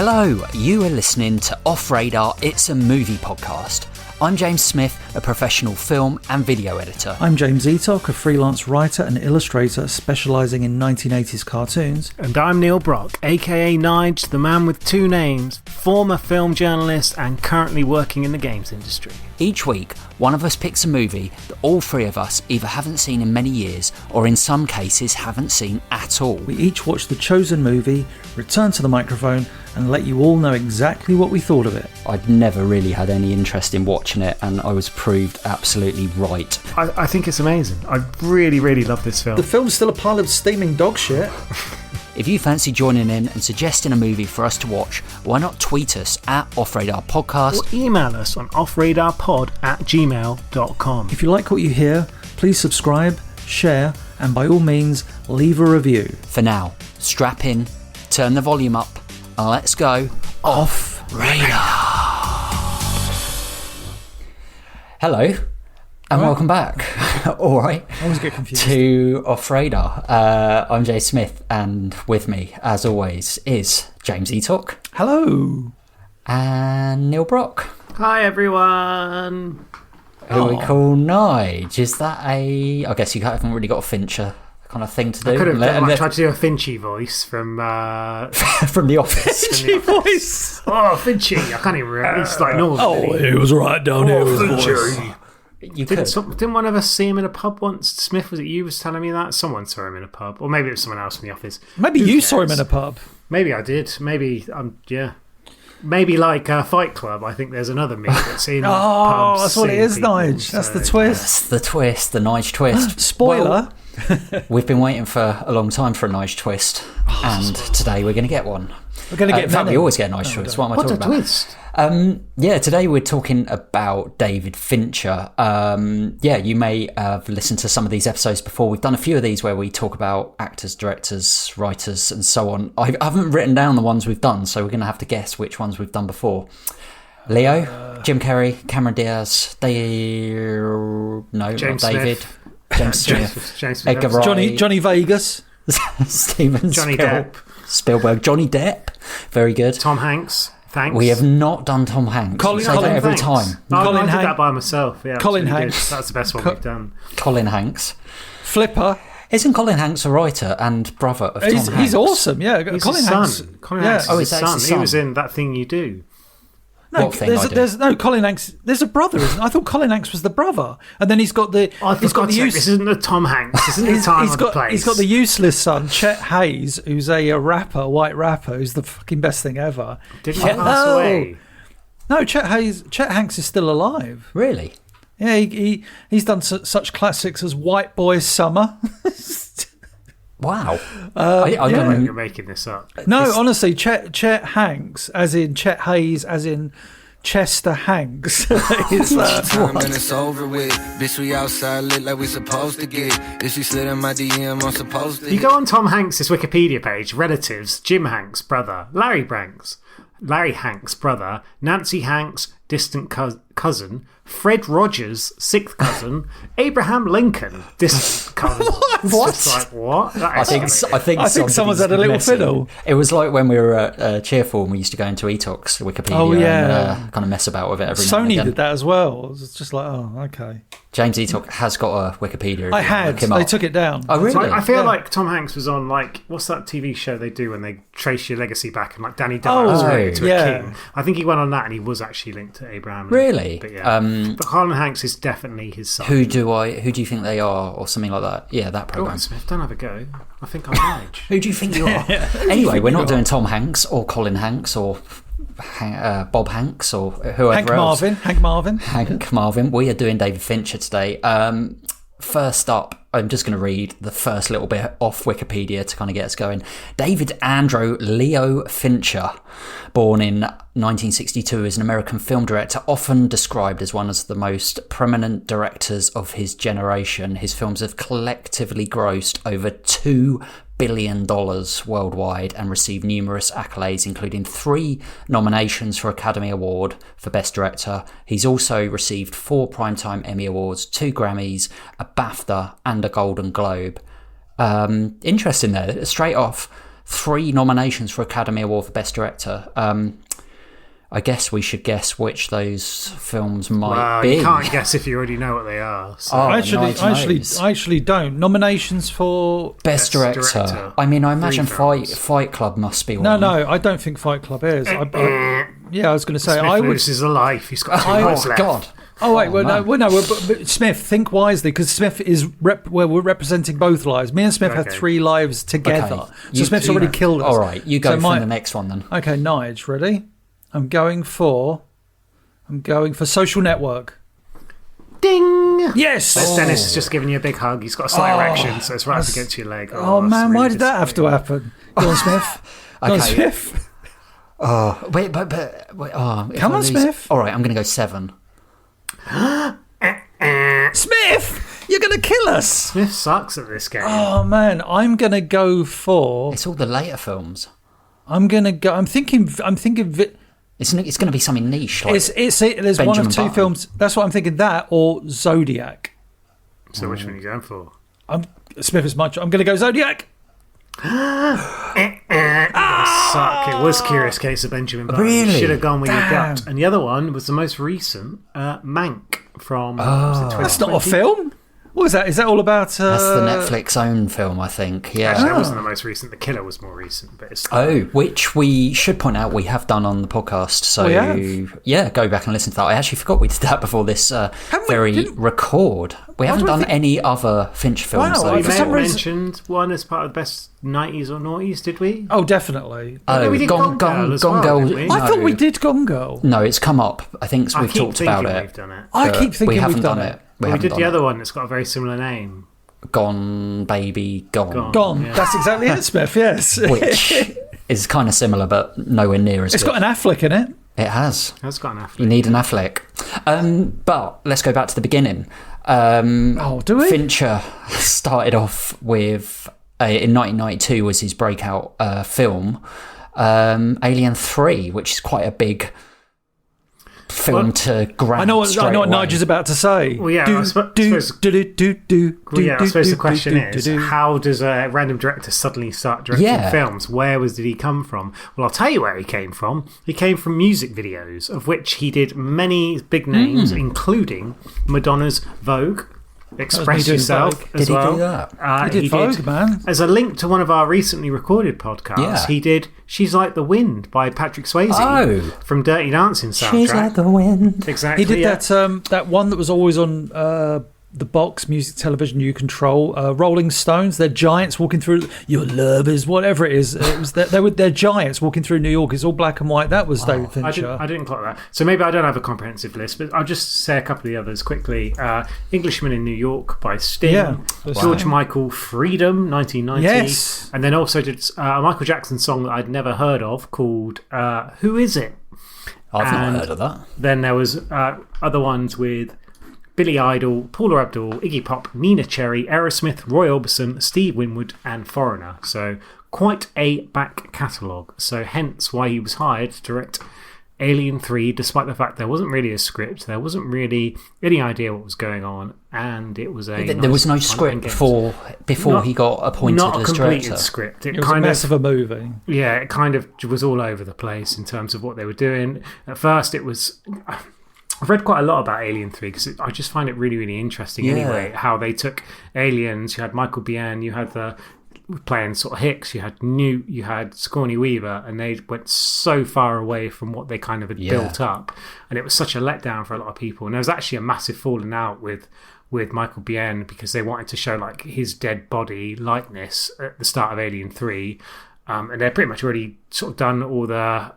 Hello, you are listening to Off Radar, It's a Movie podcast. I'm James Smith, a professional film and video editor. I'm James Eatock, a freelance writer and illustrator specialising in 1980s cartoons. And I'm Neil Brock, aka Nige, the man with two names, former film journalist and currently working in the games industry. Each week, one of us picks a movie that all three of us either haven't seen in many years or in some cases haven't seen at all. We each watch the chosen movie, return to the microphone and let you all know exactly what we thought of it. I'd never really had any interest in watching it and I was proved absolutely right. I think it's amazing. I really, really love this film. The film's still a pile of steaming dog shit. If you fancy joining in and suggesting a movie for us to watch, why not tweet us at Off Radar Podcast or email us on offradarpod@gmail.com. If you like what you hear, please subscribe, share, and by all means, leave a review. For now, strap in, turn the volume up, and let's go Off Radar. Hello, and welcome back. All right. I always get confused. To Off Radar. I'm Jay Smith, and with me, as always, is James Eatock. Hello. And Neil Brock. Hi, everyone. Who we call Nige. Is that I guess you haven't really got a Fincher kind of thing to do. I could have tried to do a Finchy voice from from The Office. Finchy voice. Oh, Finchy. I can't even remember. It's like normal. Oh, it was right down here. Finchy. You Didn't one of us see him in a pub once? Smith, was it you was telling me that? Someone saw him in a pub. Or maybe it was someone else in the office. Maybe Who you cares? saw him in a pub. Maybe I did. Maybe, yeah. Maybe like Fight Club. I think there's another me that's in pubs. Oh, that's what it is, people, Nige. That's the twist. That's the twist, the Nige twist. Spoiler. Well, we've been waiting for a long time for a Nige twist, and today we're going to get one. We're going to get in fact, we always get a Nige twist. What am I talking about? Twist? Yeah, today we're talking about David Fincher. Yeah, you may have listened to some of these episodes before. We've done a few of these where we talk about actors, directors, writers, and so on. I haven't written down the ones we've done, so we're going to have to guess which ones we've done before. Leo, Jim Carrey, Cameron Diaz, James David, Smith. James Smith, James Edgar Smith. Wright, Johnny Vegas. Steven Johnny Depp. Spielberg, Johnny Depp, very good. Tom Hanks. Thanks. We have not done Tom Hanks. Colin You say that every Hanks. time. I did that by myself. Yeah, Colin really Hanks. good. That's the best one we've done. Colin Hanks. Flipper. Isn't Colin Hanks a writer and brother of Tom Hanks? He's awesome, yeah. He's Colin his Hanks. son. Colin Hanks Oh, is he's his his son. son. He was in That Thing You Do. No, What thing I do? no Colin Hanks. There's a brother, isn't there? I thought Colin Hanks was the brother, and then he's got the. Oh, he's got the this isn't the Tom Hanks. This isn't the time or the place. He's got the useless son, Chet Hayes, who's a rapper, white rapper, who's the fucking best thing ever. Didn't he pass away? No, Chet Hanks is still alive. Really? Yeah, he's done such classics as White Boy's Summer. Wow. I I don't don't know. think you're making this up. No, honestly, Chet Hanks, as in Chet Hayes, as in Chester Hanks. It's Time and it's over with. Bitch, we outside lit like we supposed to get. If she slid in my DM, I'm supposed to. You go on Tom Hanks' Wikipedia page, relatives, Jim Hanks, brother, Larry Hanks, brother, Nancy Hanks, distant cousin, Fred Rogers, sixth cousin, Abraham Lincoln, distant cousin. What? It's just like, what? That I think someone's had a little messing. fiddle. It was like when we were at Cheerful and we used to go into Eatock's Wikipedia and kind of mess about with it every now and Sony again. did that as well. It was just like, oh, okay. James Eatock has got a Wikipedia. if I you had. look him They up. took it down. Oh, really? I feel Yeah. like Tom Hanks was on, like, what's that TV show they do when they trace your legacy back and like Danny Dyer was related to yeah. a king. I think he went on that and he was actually linked to Abraham Lincoln. Really? But yeah. But Colin Hanks is definitely his son. Who do you think they are, or something like that? Yeah, that Go program. on, Smith, don't have a go. I think I'm Nige. Who do you think you are? Anyway, we're not doing Tom Hanks or Colin Hanks or Bob Hanks or whoever else. Hank Marvin. We are doing David Fincher today. First up, I'm just going to read the first little bit off Wikipedia to kind of get us going. David Andrew Leo Fincher, born in 1962, is an American film director, often described as one of the most prominent directors of his generation. His films have collectively grossed over $2 billion worldwide and received numerous accolades, including 3 nominations for Academy Award for Best Director. He's also received 4 Primetime Emmy Awards, 2 Grammys, a BAFTA and a Golden Globe. Interesting there, straight off. 3 nominations for Academy Award for Best Director. I guess we should guess which those films might be. You can't guess if you already know what they are. So. I actually don't. Nominations for Best Director. I mean, I imagine Fight Club must be one. No, I don't think Fight Club is. I was going to say Smith is alive. He's got 2 years left. God. Oh wait, but Smith, think wisely, because Smith is we're representing both lives. Me and Smith have 3 lives together, Okay. so Smith's already killed us. All right, you go for the next one then. Okay, Nige, ready? I'm going for Social Network. Ding! Yes. Dennis is just giving you a big hug. He's got a slight erection, so it's right up against your leg. Oh man, really why did that have to happen? Go on, Smith. Go on, Smith. Oh, wait, but wait, Come on, Smith. All right, I'm going to go 7. Smith, you're going to kill us. Smith sucks at this game. Oh man, I'm going to go for. It's all the later films. I'm thinking. It's going to be something niche. Like There's Benjamin one of 2 Button. films. That's what I'm thinking. That or Zodiac. So which one are you going for? Smith is much. I'm going to go Zodiac. Suck. It was Curious Case of Benjamin Button. Really? You should have gone with your Damn. gut. And the other one was the most recent, Mank from. That's not a film. What is that? Is that all about? That's the Netflix own film, I think. Yeah. Actually, that wasn't the most recent. The Killer was more recent, but it's. Which we should point out we have done on the podcast. So We have? yeah, go back and listen to that. I actually forgot we did that before this record. We haven't done any other Fincher films. Wow, though. We for may some have reason- mentioned one as part of the best 90s or noughties, did we? Oh, definitely. we did Gone Girl as well, didn't we? I thought we did Gone Girl. No, it's come up. I think I we've keep talked about thinking it. we've done it. I but keep thinking we haven't we've done it. it. We haven't did done the it. other one that's got a very similar name. Gone, Baby, Gone. Gone. Yeah. That's exactly it, Smith. Yes. Which is kind of similar, but nowhere near as It's good. got an Affleck in it. It has. That's got an Affleck. You need an Affleck. But let's go back to the beginning. Do we? Fincher started off with, in 1992 was his breakout film, Alien 3, which is quite a big film to grab. I know what Nige is about to say. Well, yeah, I suppose the question is, how does a random director suddenly start directing films? Where did he come from? Well, I'll tell you where he came from. He came from music videos, of which he did many big names, including Madonna's Vogue, Express Yourself as Did well. he do that? He did Vogue, man. As a link to one of our recently recorded podcasts, he did She's Like the Wind by Patrick Swayze from Dirty Dancing soundtrack. She's like the wind. Exactly. He did that one that was always on the box music television you control. Rolling Stones, they're giants walking through. Your love is whatever it is. It was they're giants walking through New York. It's all black and white. That was David Fincher. I didn't clock that. So maybe I don't have a comprehensive list, but I'll just say a couple of the others quickly. Englishman in New York by Sting. Yeah. George Michael, Freedom, 1990. Yes. And then also did a Michael Jackson song that I'd never heard of called Who Is It? I've not heard of that. Then there was other ones with Billy Idol, Paula Abdul, Iggy Pop, Nina Cherry, Aerosmith, Roy Orbison, Steve Winwood, and Foreigner. So quite a back catalogue. So hence why he was hired to direct Alien 3, despite the fact there wasn't really a script, there wasn't really any idea what was going on, and it was There was no script before he got appointed not as a completed director. script. It was a mess of a movie. Yeah, it kind of was all over the place in terms of what they were doing. At first, it was. I've read quite a lot about Alien 3 because I just find it really, really interesting anyway, how they took aliens. You had Michael Biehn, you had the playing sort of Hicks, you had Sigourney Weaver, and they went so far away from what they kind of had built up. And it was such a letdown for a lot of people. And there was actually a massive falling out with Michael Biehn because they wanted to show like his dead body likeness at the start of Alien 3. And they're pretty much already sort of done all the...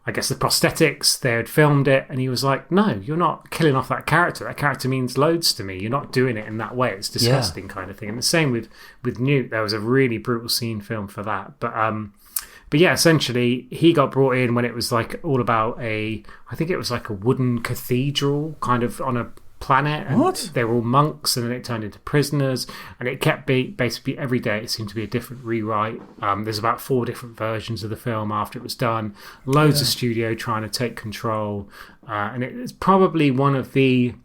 I guess the prosthetics, they had filmed it, and he was like, no, you're not killing off that character. That character means loads to me. You're not doing it in that way. It's disgusting kind of thing. And the same with Newt. There was a really brutal scene filmed for that. But yeah, essentially, he got brought in when it was like all about I think it was like a wooden cathedral kind of on a planet, and they were all monks, and then it turned into prisoners, and it kept basically every day it seemed to be a different rewrite. There's about 4 different versions of the film after it was done, loads of studio trying to take control, and it's probably one of the,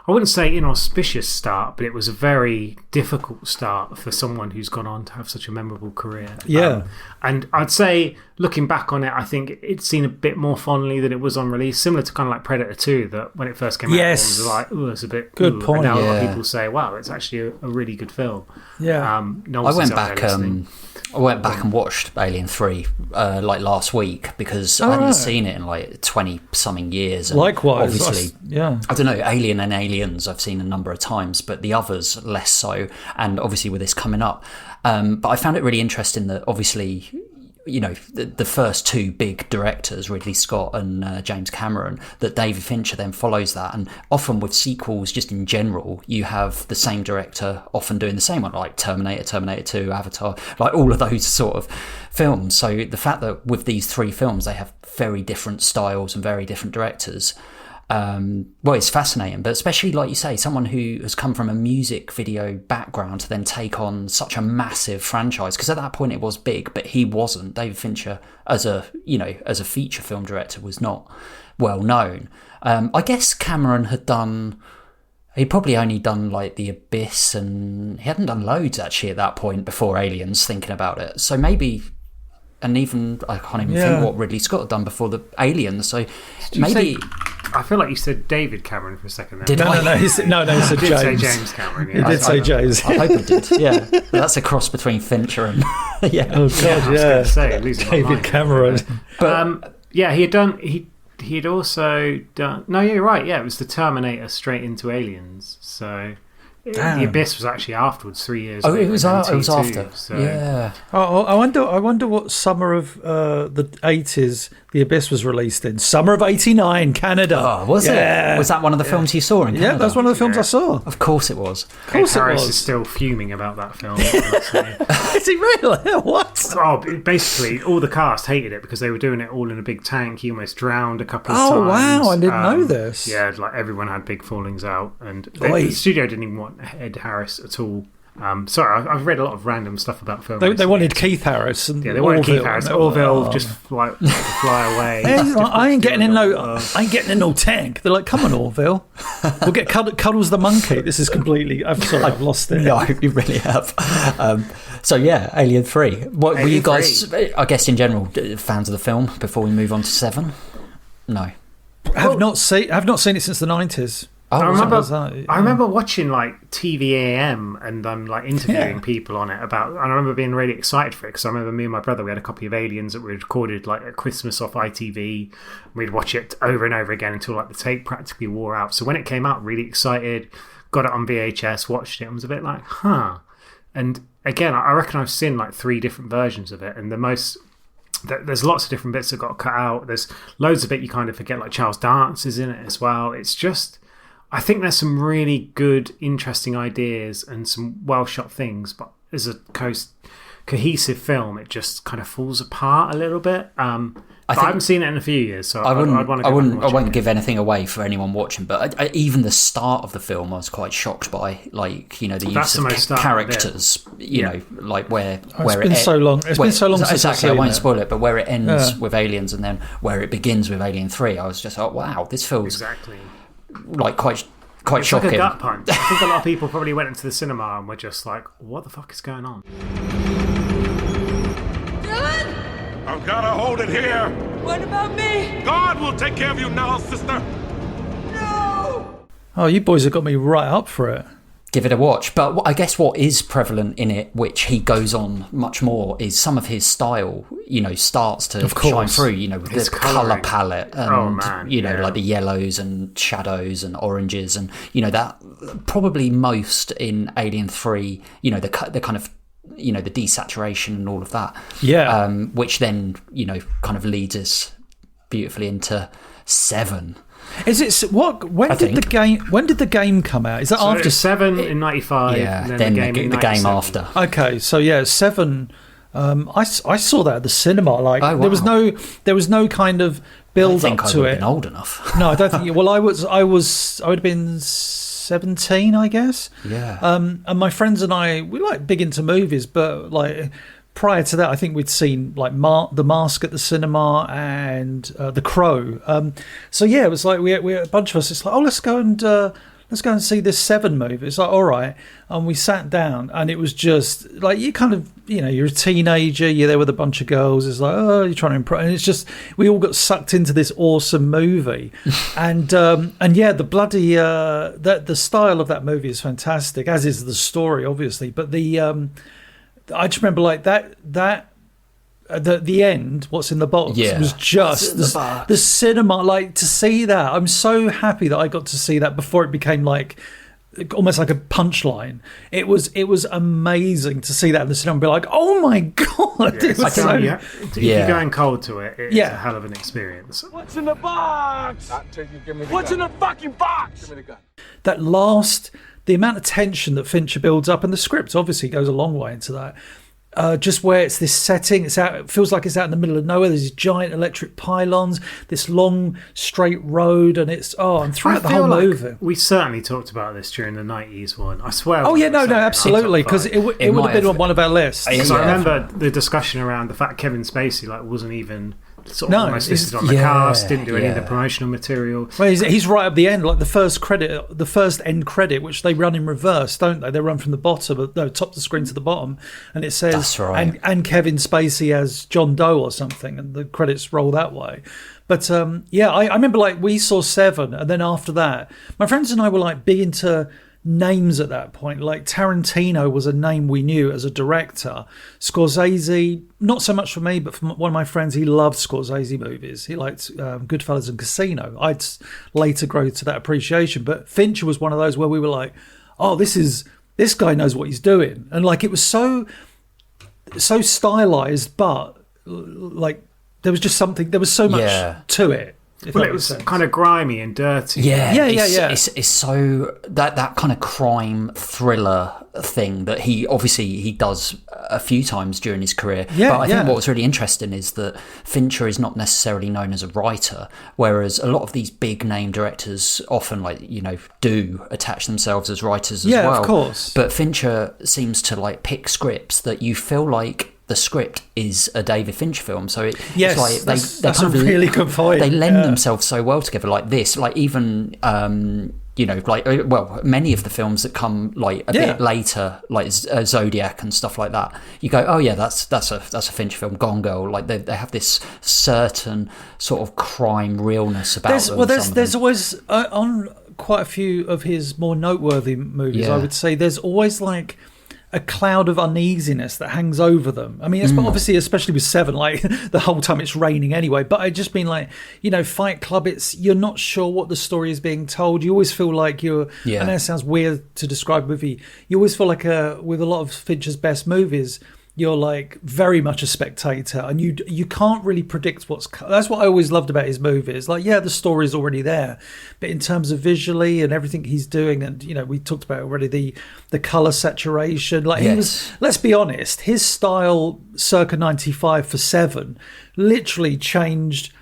I wouldn't say inauspicious start, but it was a very difficult start for someone who's gone on to have such a memorable career. Yeah. And I'd say, looking back on it, I think it's seen a bit more fondly than it was on release, similar to kind of like Predator 2, that when it first came out, it was like, oh, it's a bit... Good point. And now a lot of people say, wow, it's actually a really good film. Yeah. I went back and watched Alien 3 like last week because I hadn't seen it in like 20-something years. And likewise. Obviously, I don't know, Alien and Aliens I've seen a number of times, but the others less so. And obviously with this coming up. But I found it really interesting that obviously... the first two big directors, Ridley Scott and James Cameron, that David Fincher then follows that. And often with sequels, just in general, you have the same director often doing the same one, like Terminator, Terminator 2, Avatar, like all of those sort of films. So the fact that with these three films, they have very different styles and very different directors, it's fascinating. But especially, like you say, someone who has come from a music video background to then take on such a massive franchise, because at that point it was big, but he wasn't. David Fincher as a feature film director was not well known. I guess Cameron he'd probably only done like The Abyss, and he hadn't done loads actually at that point before Aliens, thinking about it. So maybe, and even I can't even think what Ridley Scott had done before the Aliens. So maybe... I feel like you said David Cameron for a second there. Did I? No, he said James. Did say James Cameron. Yeah. He did say James. I hope he did. Yeah, that's a cross between Fincher and yeah. Oh God, I was going to say, David Cameron. But he had done. He'd also done. No, you're right. Yeah, it was the Terminator straight into Aliens. So. Damn. The Abyss was actually afterwards, 3 years. Oh, later, it was after. So. Yeah. Oh, I wonder what summer of the 80s The Abyss was released in. Summer of 89, Canada. Oh, was it? Was that one of the films you saw in Canada? Yeah, that's one of the films I saw. Of course it was. Of course it Harris was. is still fuming about that film. Is he really? What? Oh, basically, all the cast hated it because they were doing it all in a big tank. He almost drowned a couple of times. Oh, wow, I didn't know this. Yeah, like everyone had big fallings out. And the studio didn't even want Ed Harris at all. Sorry, I've read a lot of random stuff about film. They wanted Keith Harris. And they wanted Keith Harris. Orville just fly away. I ain't getting in no tank. They're like, come on, Orville. We'll get Cuddles the monkey. This is completely... I've lost it. No, you really have. So yeah, Alien 3. What were you guys, I guess in general, fans of the film before we move on to 7? No. I've not seen it since the 90s. Oh, I remember watching like TVAM and like interviewing people on it and I remember being really excited for it because I remember me and my brother, we had a copy of Aliens that we recorded like at Christmas off ITV. We'd watch it over and over again until like the tape practically wore out. So when it came out, really excited, got it on VHS, watched it and was a bit like, huh. And again, I reckon I've seen like 3 different versions of it, and there's lots of different bits that got cut out. There's loads of bit you kind of forget, like Charles Dance is in it as well. It's just, I think there's some really good, interesting ideas and some well-shot things, but as a cohesive film, it just kind of falls apart a little bit. I haven't seen it in a few years, so I won't give anything away for anyone watching. But even the start of the film, I was quite shocked by, like the use of characters. Like where it's it been so long. It's been so long since exactly. I won't spoil it, but where it ends with Aliens and then where it begins with Alien 3, I was just like, wow, this feels exactly like quite it's shocking. Like a gut punch. I think a lot of people probably went into the cinema and were just like, what the fuck is going on? I've got to hold it here. What about me? God will take care of you now, sister. No! Oh, you boys have got me right up for it. Give it a watch. But I guess what is prevalent in it, which he goes on much more, is some of his style, starts to shine through, with this colour palette and, like the yellows and shadows and oranges and, that probably most in Alien 3, the kind of, the desaturation and all of that. Yeah. Which then, kind of leads us beautifully into 7. Is it what? When did the game come out? Is that after 7 in 95? Yeah, and then the game after. Okay, so yeah, 7. I saw that at the cinema. Like wow. there was no kind of build up to it. Been old enough. No, I don't think. Well, I would have been 17, I guess. Yeah. And my friends and I, we like big into movies, but like. Prior to that, I think we'd seen like The Mask at the cinema and The Crow. So yeah, it was like we a bunch of us. It's like, oh, let's go and let's go and see this Seven movie. It's like, all right. And we sat down, and it was just like, you kind of, you're a teenager, you're there with a bunch of girls. It's like, oh, you're trying to impress. And it's just, we all got sucked into this awesome movie. and yeah, the bloody, the style of that movie is fantastic, as is the story, obviously. But I just remember like that. The end, what's in the box, was just the cinema. Like, to see that, I'm so happy that I got to see that before it became like almost like a punchline. It was amazing to see that in the cinema and be like, oh my god! Yeah, it was if you're going cold to it, it's a hell of an experience. What's in the box? What's in the fucking box? Give me the gun. That the amount of tension that Fincher builds up, and the script obviously goes a long way into that. Just where it's this setting, it feels like it's out in the middle of nowhere. There's these giant electric pylons, this long straight road, and and throughout the whole movie. We certainly talked about this during the 90s one. I swear. Oh yeah, no, absolutely, because it would have been on one of our lists. Because I remember the discussion around the fact Kevin Spacey wasn't even sort of almost listed on the cast, didn't do any of the promotional material. Well, he's right at the end, like the first end credit, which they run in reverse, don't they? They run from the bottom, top of the screen to the bottom, and it says, that's right. and Kevin Spacey as John Doe or something, and the credits roll that way. But I remember like we saw Seven, and then after that, my friends and I were like big into names at that point. Like Tarantino was a name we knew as a director. Scorsese, not so much for me, but for one of my friends, he loved Scorsese movies. He liked Goodfellas and Casino. I'd later grow to that appreciation, but Fincher was one of those where we were like, oh, this guy knows what he's doing. And like, it was so stylized, but like there was so much to it. Well, it was kind of grimy and dirty. Yeah. It's so that kind of crime thriller thing that he does a few times during his career. Yeah, but I think what's really interesting is that Fincher is not necessarily known as a writer, whereas a lot of these big name directors often do attach themselves as writers as well. Yeah, of course. But Fincher seems to like pick scripts that you feel like the script is a David Fincher film, so it's like that's a really good point. They lend themselves so well together, like this, like even many of the films that come like a bit later, like Zodiac and stuff like that. You go, oh yeah, that's a Fincher film. Gone Girl, like they have this certain sort of crime realness about them. Well, there's always on quite a few of his more noteworthy movies. I would say there's always like a cloud of uneasiness that hangs over them. I mean, obviously, especially with Seven, like the whole time it's raining anyway. But I just been like, Fight Club. You're not sure what the story is being told. You always feel like you're. I know it sounds weird to describe a movie. You always feel like with a lot of Fincher's best movies, you're like very much a spectator, and you can't really predict that's what I always loved about his movies. Like, the story's already there, but in terms of visually and everything he's doing, and we talked about already the color saturation. Like let's be honest, his style circa 95 for Seven literally changed.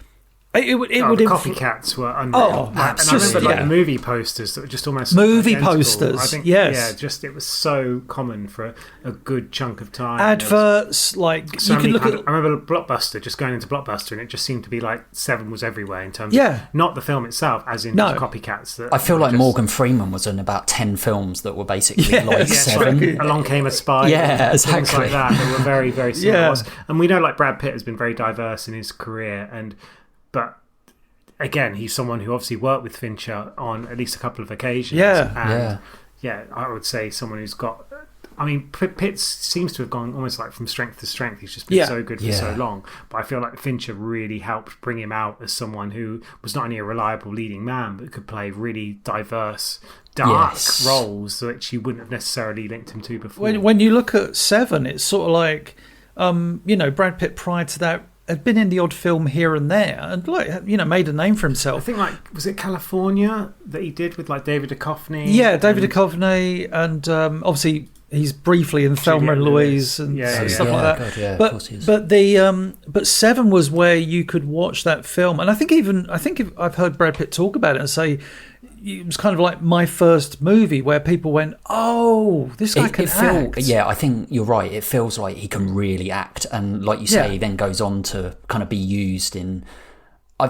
It would the copycats were unreal. And I remember the movie posters that were just almost posters. I think, it was so common for a good chunk of time. Adverts, like you can look at. I remember Blockbuster, just going into Blockbuster, and it just seemed to be like Seven was everywhere in terms of not the film itself, as in copycats. I feel like Morgan Freeman was in about 10 films that were basically like Seven. Along Came a Spy. Yeah, exactly. Things like that. They were very, very similar. And we know like Brad Pitt has been very diverse in his career, but again, he's someone who obviously worked with Fincher on at least a couple of occasions. I would say someone who's got. I mean, Pitt seems to have gone almost like from strength to strength. He's just been so good for so long. But I feel like Fincher really helped bring him out as someone who was not only a reliable leading man, but could play really diverse, dark roles which you wouldn't have necessarily linked him to before. When you look at Seven, it's sort of like, Brad Pitt prior to that had been in the odd film here and there, and made a name for himself. I think was it California that he did with like David Duchovny? Yeah, David Duchovny, and obviously he's briefly in Thelma and Louise and stuff like that. God, but Seven was where you could watch that film, and I think I've heard Brad Pitt talk about it and say it was kind of like my first movie where people went, oh, this guy can act. Yeah, I think you're right. It feels like he can really act. And like you say, he then goes on to kind of be used in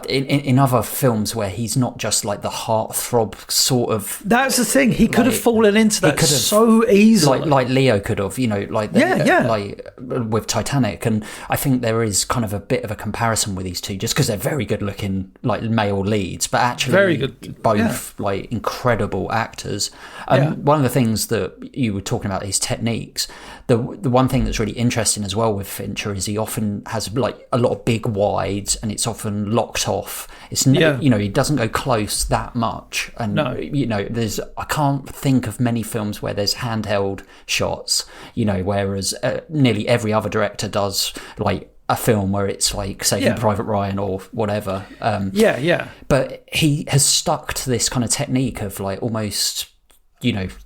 in other films where he's not just like the heartthrob sort of. That's the thing. He could have fallen into that could have, so easily, like Leo could have, like like with Titanic. And I think there is kind of a bit of a comparison with these two, just because they're very good looking, like male leads, but actually very good, both like incredible actors. One of the things that you were talking about, his techniques. The one thing that's really interesting as well with Fincher is he often has like a lot of big wides, and it's often locked off. It's he doesn't go close that much, and I can't think of many films where there's handheld shots. Whereas nearly every other director does like a film where it's like Saving Private Ryan or whatever. But he has stuck to this kind of technique of like almost.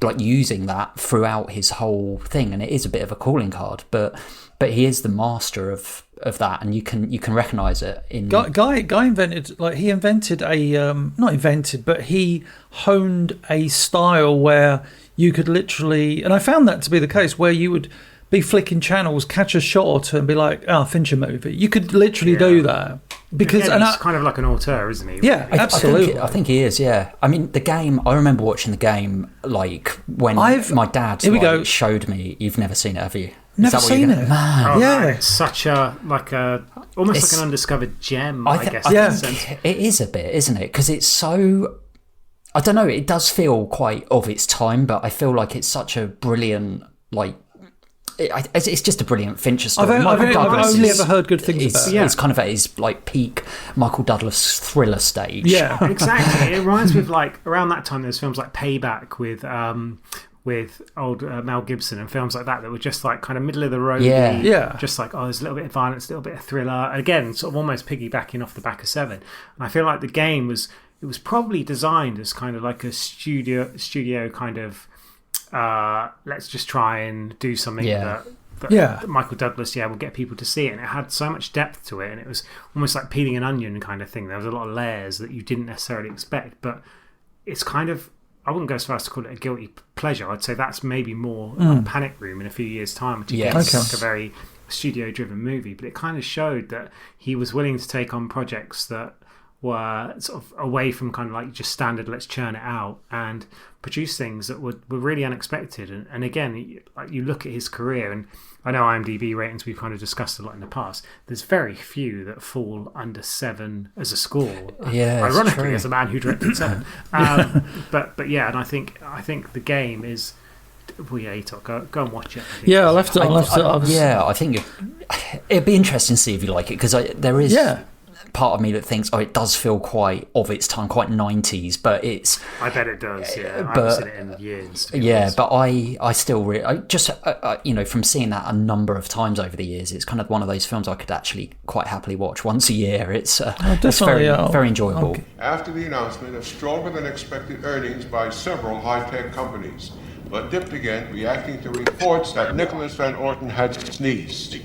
Like using that throughout his whole thing, and it is a bit of a calling card, but he is the master of that, and you can recognize it in Guy invented, like he invented a not invented, but he honed a style where you could literally, and I found that to be the case, where you would be flicking channels, catch a shot, and be like, Fincher movie. You could literally do that. Because he's kind of like an auteur, isn't he? Yeah, absolutely. I think he is. Yeah, I mean, The Game. I remember watching The Game like when my dad showed me. You've never seen it, have you? Never seen it. Man. Man, it's such almost like an undiscovered gem. I guess. I think it is a bit, isn't it? Because it's so. I don't know. It does feel quite of its time, but I feel like it's such a brilliant like. It's just a brilliant Fincher story. I've only ever heard good things about it. It's kind of at his like peak Michael Douglas thriller stage. Yeah, exactly. It reminds me of like around that time there's films like Payback with old Mel Gibson and films like that were just like kind of middle of the road. Yeah. Just like there's a little bit of violence, a little bit of thriller. Again, sort of almost piggybacking off the back of Seven. And I feel like The Game was probably designed as kind of like a studio kind of. Let's just try and do something that Michael Douglas will get people to see it, and it had so much depth to it, and it was almost like peeling an onion kind of thing. There was a lot of layers that you didn't necessarily expect, but it's kind of, I wouldn't go as far as to call it a guilty pleasure. I'd say that's maybe more like Panic Room in a few years' time, which is like a very studio driven movie, but it kind of showed that he was willing to take on projects that were sort of away from kind of like just standard let's churn it out, and produce things that were really unexpected. And again, like you look at his career, and I know IMDb ratings we've kind of discussed a lot in the past, there's very few that fall under 7 as a score. Ironically, as a man who directed 7. But yeah, and I think The Game is. Well, yeah, Etok, go and watch it. I'll have to. I think it'd be interesting to see if you like it, because there is. Yeah. Part of me that thinks, it does feel quite of its time, quite 90s, but it's. I bet it does. Yeah, I haven't seen it in years. Yeah, but I still from seeing that a number of times over the years, it's kind of one of those films I could actually quite happily watch once a year. It's very enjoyable. Okay. After the announcement of stronger than expected earnings by several high-tech companies, but dipped again, reacting to reports that Nicholas Van Orton had sneezed.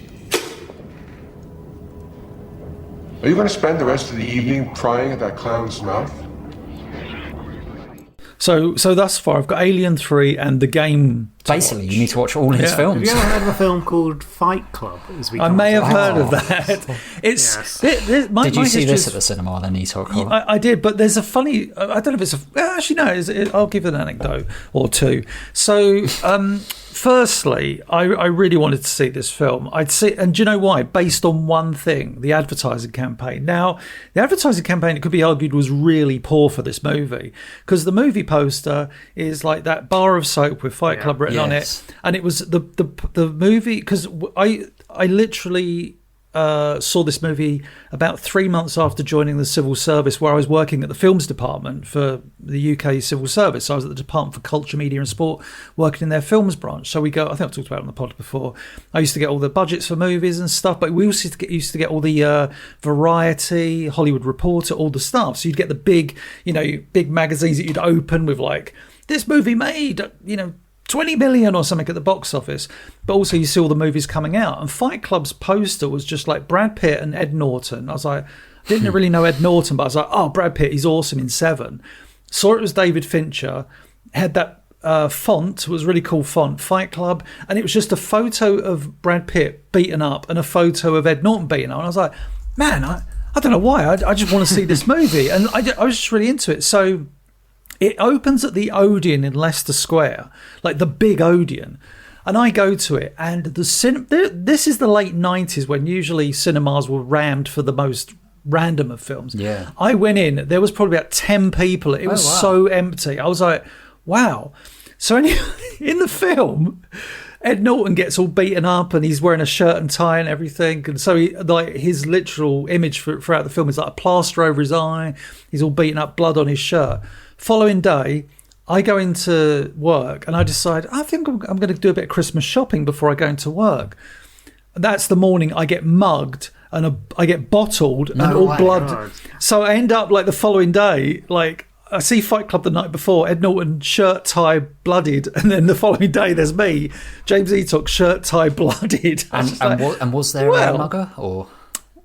Are you going to spend the rest of the evening prying at that clown's mouth? So thus far, I've got Alien 3 and The Game. Basically, you need to watch all his films. Have you ever heard of a film called Fight Club? I may have heard of that. It's. Did you see this at the cinema then, Etok? I did, but there's a funny. I don't know if it's a. Actually, no. I'll give an anecdote or two. So. Firstly, I really wanted to see this film. I'd see, and do you know why? Based on one thing, the advertising campaign. Now, the advertising campaign, it could be argued, was really poor for this movie, because the movie poster is like that bar of soap with Fight Club written on it, and it was the movie, because I literally saw this movie about 3 months after joining the civil service, where I was working at the films department for the UK civil service. So I was at the Department for Culture, Media and Sport, working in their films branch. So we go, I think I've talked about it on the pod before, I used to get all the budgets for movies and stuff, but we also used to get all the Variety, Hollywood Reporter, all the stuff. So you'd get the big magazines that you'd open with like, this movie made, 20 million or something at the box office, but also you see all the movies coming out, and Fight Club's poster was just like Brad Pitt and Ed Norton. I was like, I didn't really know Ed Norton, but I was like, oh, Brad Pitt, he's awesome in Seven. Saw it was David Fincher, had that font, it was a really cool font, Fight Club, and it was just a photo of Brad Pitt beaten up and a photo of Ed Norton beaten up, and I was like, man, I don't know why. I just want to see this movie, and I was just really into it. So it opens at the Odeon in Leicester Square, like the big Odeon, and I go to it. And this is the late 90s when usually cinemas were rammed for the most random of films. Yeah, I went in. There was probably about 10 people. It was so empty. I was like, wow. So anyway, in the film, Ed Norton gets all beaten up and he's wearing a shirt and tie and everything. And so his literal image throughout the film is like a plaster over his eye. He's all beaten up, blood on his shirt. Following day, I go into work and I decide, I think I'm going to do a bit of Christmas shopping before I go into work. That's the morning I get mugged and I get bottled and all blood. God. So I end up like the following day, like, I see Fight Club the night before, Ed Norton, shirt, tie, bloodied, and then the following day there's me, James Eatock, shirt, tie, bloodied. And was there a mugger? Or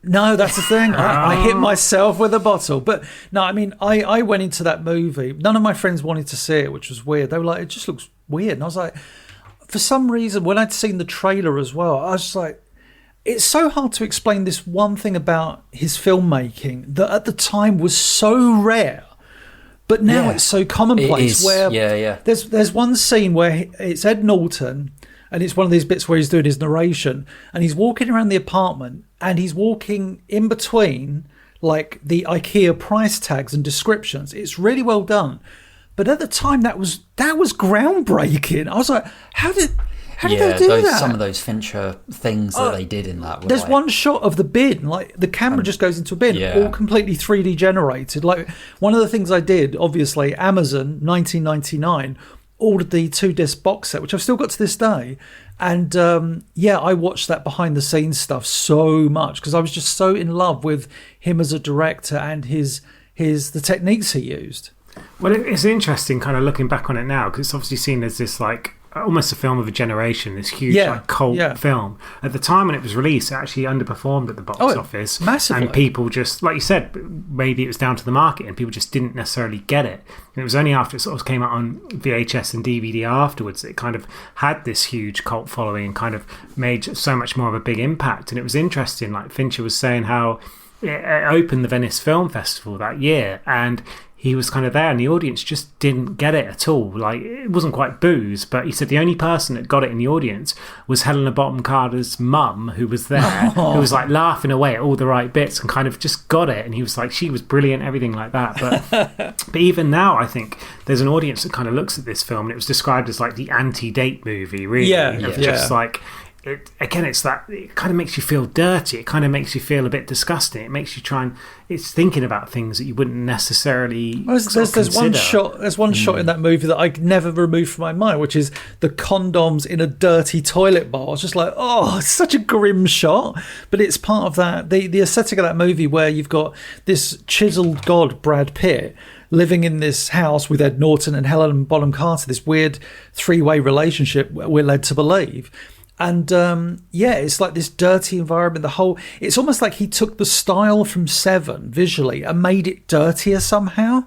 no, that's the thing. I hit myself with a bottle. But no, I mean, I went into that movie. None of my friends wanted to see it, which was weird. They were like, it just looks weird. And I was like, for some reason, when I'd seen the trailer as well, I was just like, it's so hard to explain this one thing about his filmmaking that at the time was so rare. But now it's so commonplace. There's one scene where it's Ed Norton, and it's one of these bits where he's doing his narration, and he's walking around the apartment, and he's walking in between like the IKEA price tags and descriptions. It's really well done. But at the time, that was groundbreaking. I was like, how did they do that? Some of those Fincher things that they did in that. There's one shot of the bin, like the camera just goes into a bin, all completely 3D generated. Like one of the things I did, obviously, Amazon, 1999, ordered the 2-disc box set, which I've still got to this day. And I watched that behind the scenes stuff so much because I was just so in love with him as a director and the techniques he used. Well, it's interesting kind of looking back on it now because it's obviously seen as this like almost a film of a generation, this huge like cult film. At the time when it was released, it actually underperformed at the box office massively, and people just, like you said, maybe it was down to the market and people just didn't necessarily get it. And it was only after it sort of came out on VHS and DVD afterwards that it kind of had this huge cult following and kind of made so much more of a big impact. And it was interesting, like Fincher was saying, how it opened the Venice Film Festival that year and he was kind of there and the audience just didn't get it at all. Like, it wasn't quite booze, but he said the only person that got it in the audience was Helena Bonham Carter's mum, who was there, who was like laughing away at all the right bits and kind of just got it. And he was like, she was brilliant, everything like that. But even now, I think there's an audience that kind of looks at this film and it was described as like the anti-date movie, really. Just like, it's that it kind of makes you feel dirty. It kind of makes you feel a bit disgusting. It makes you it's thinking about things that you wouldn't necessarily there's one shot in that movie that I never removed from my mind, which is the condoms in a dirty toilet bowl. I was just like, it's such a grim shot, but it's part of that the aesthetic of that movie where you've got this chiseled god Brad Pitt living in this house with Ed Norton and Helena Bonham Carter, this weird 3-way relationship we're led to believe. And it's like this dirty environment. It's almost like he took the style from Seven visually and made it dirtier somehow,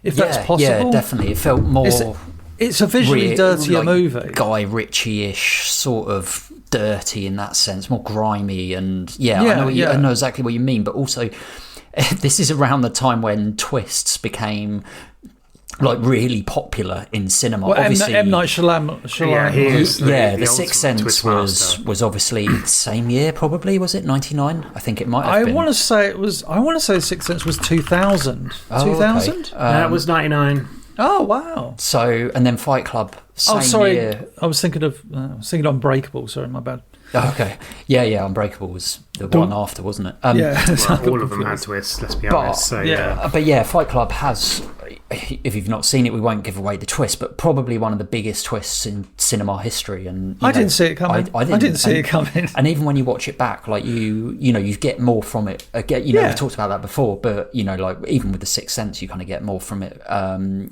if that's possible. Yeah, definitely. It felt more. It's a visually dirtier movie. Guy Ritchie-ish, sort of dirty in that sense, more grimy, and I know exactly what you mean. But also, this is around the time when twists became like really popular in cinema. Well, obviously, M. Night Shyamalan. The Sixth Sense was obviously the same year. Probably was it 99? I think it might have been. I want to say The Sixth Sense was 2000. 2000? Okay. That was 99. Oh wow! So and then Fight Club. Same year. I was thinking of Unbreakable. Sorry, my bad. Okay. Yeah. Unbreakable was the one after, wasn't it? All of them had twists. Let's be honest. But Fight Club has. If you've not seen it, we won't give away the twist, but probably one of the biggest twists in cinema history. And I didn't see it coming. I didn't see it coming. And even when you watch it back, like you get more from it. We've talked about that before, but like even with the Sixth Sense, you kind of get more from it.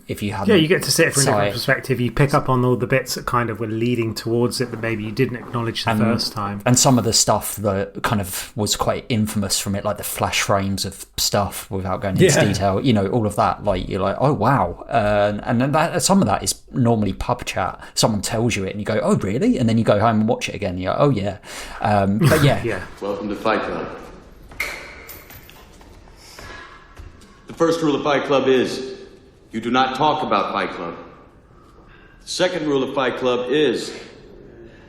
If you have, you get to see it from a different perspective. You pick up on all the bits that kind of were leading towards it that maybe you didn't acknowledge the first time. And some of the stuff that kind of was quite infamous from it, like the flash frames of stuff, without going into detail. All of that. Like you're like, oh wow, and some of that is normally pub chat. Someone tells you it and you go, oh really, and then you go home and watch it again and you're like, oh yeah. But Welcome to Fight Club. The first rule of Fight Club is you do not talk about Fight Club. The second rule of Fight Club is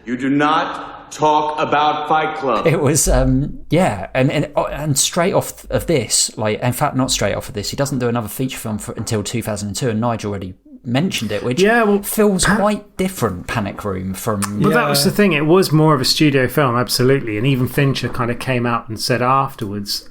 you do not talk about Fight Club. It was, and straight off of this, like, in fact, not straight off of this, he doesn't do another feature film until 2002, and Nige already mentioned it, which feels quite different, Panic Room, from... Well, that was the thing, it was more of a studio film, absolutely, and even Fincher kind of came out and said afterwards...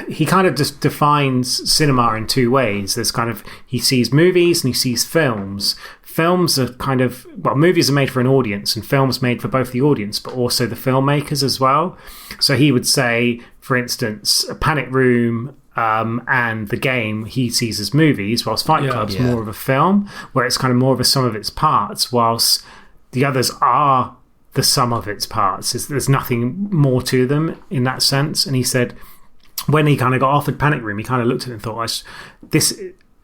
he kind of just defines cinema in two ways. There's kind of, he sees movies and he sees films. Films are kind of, well, movies are made for an audience and films made for both the audience but also the filmmakers as well. So he would say, for instance, a Panic Room and The Game he sees as movies, whilst Fight Club's more of a film, where it's kind of more of a sum of its parts, whilst the others are the sum of its parts. There's nothing more to them in that sense. And he said... when he kind of got offered Panic Room, he kind of looked at it and thought,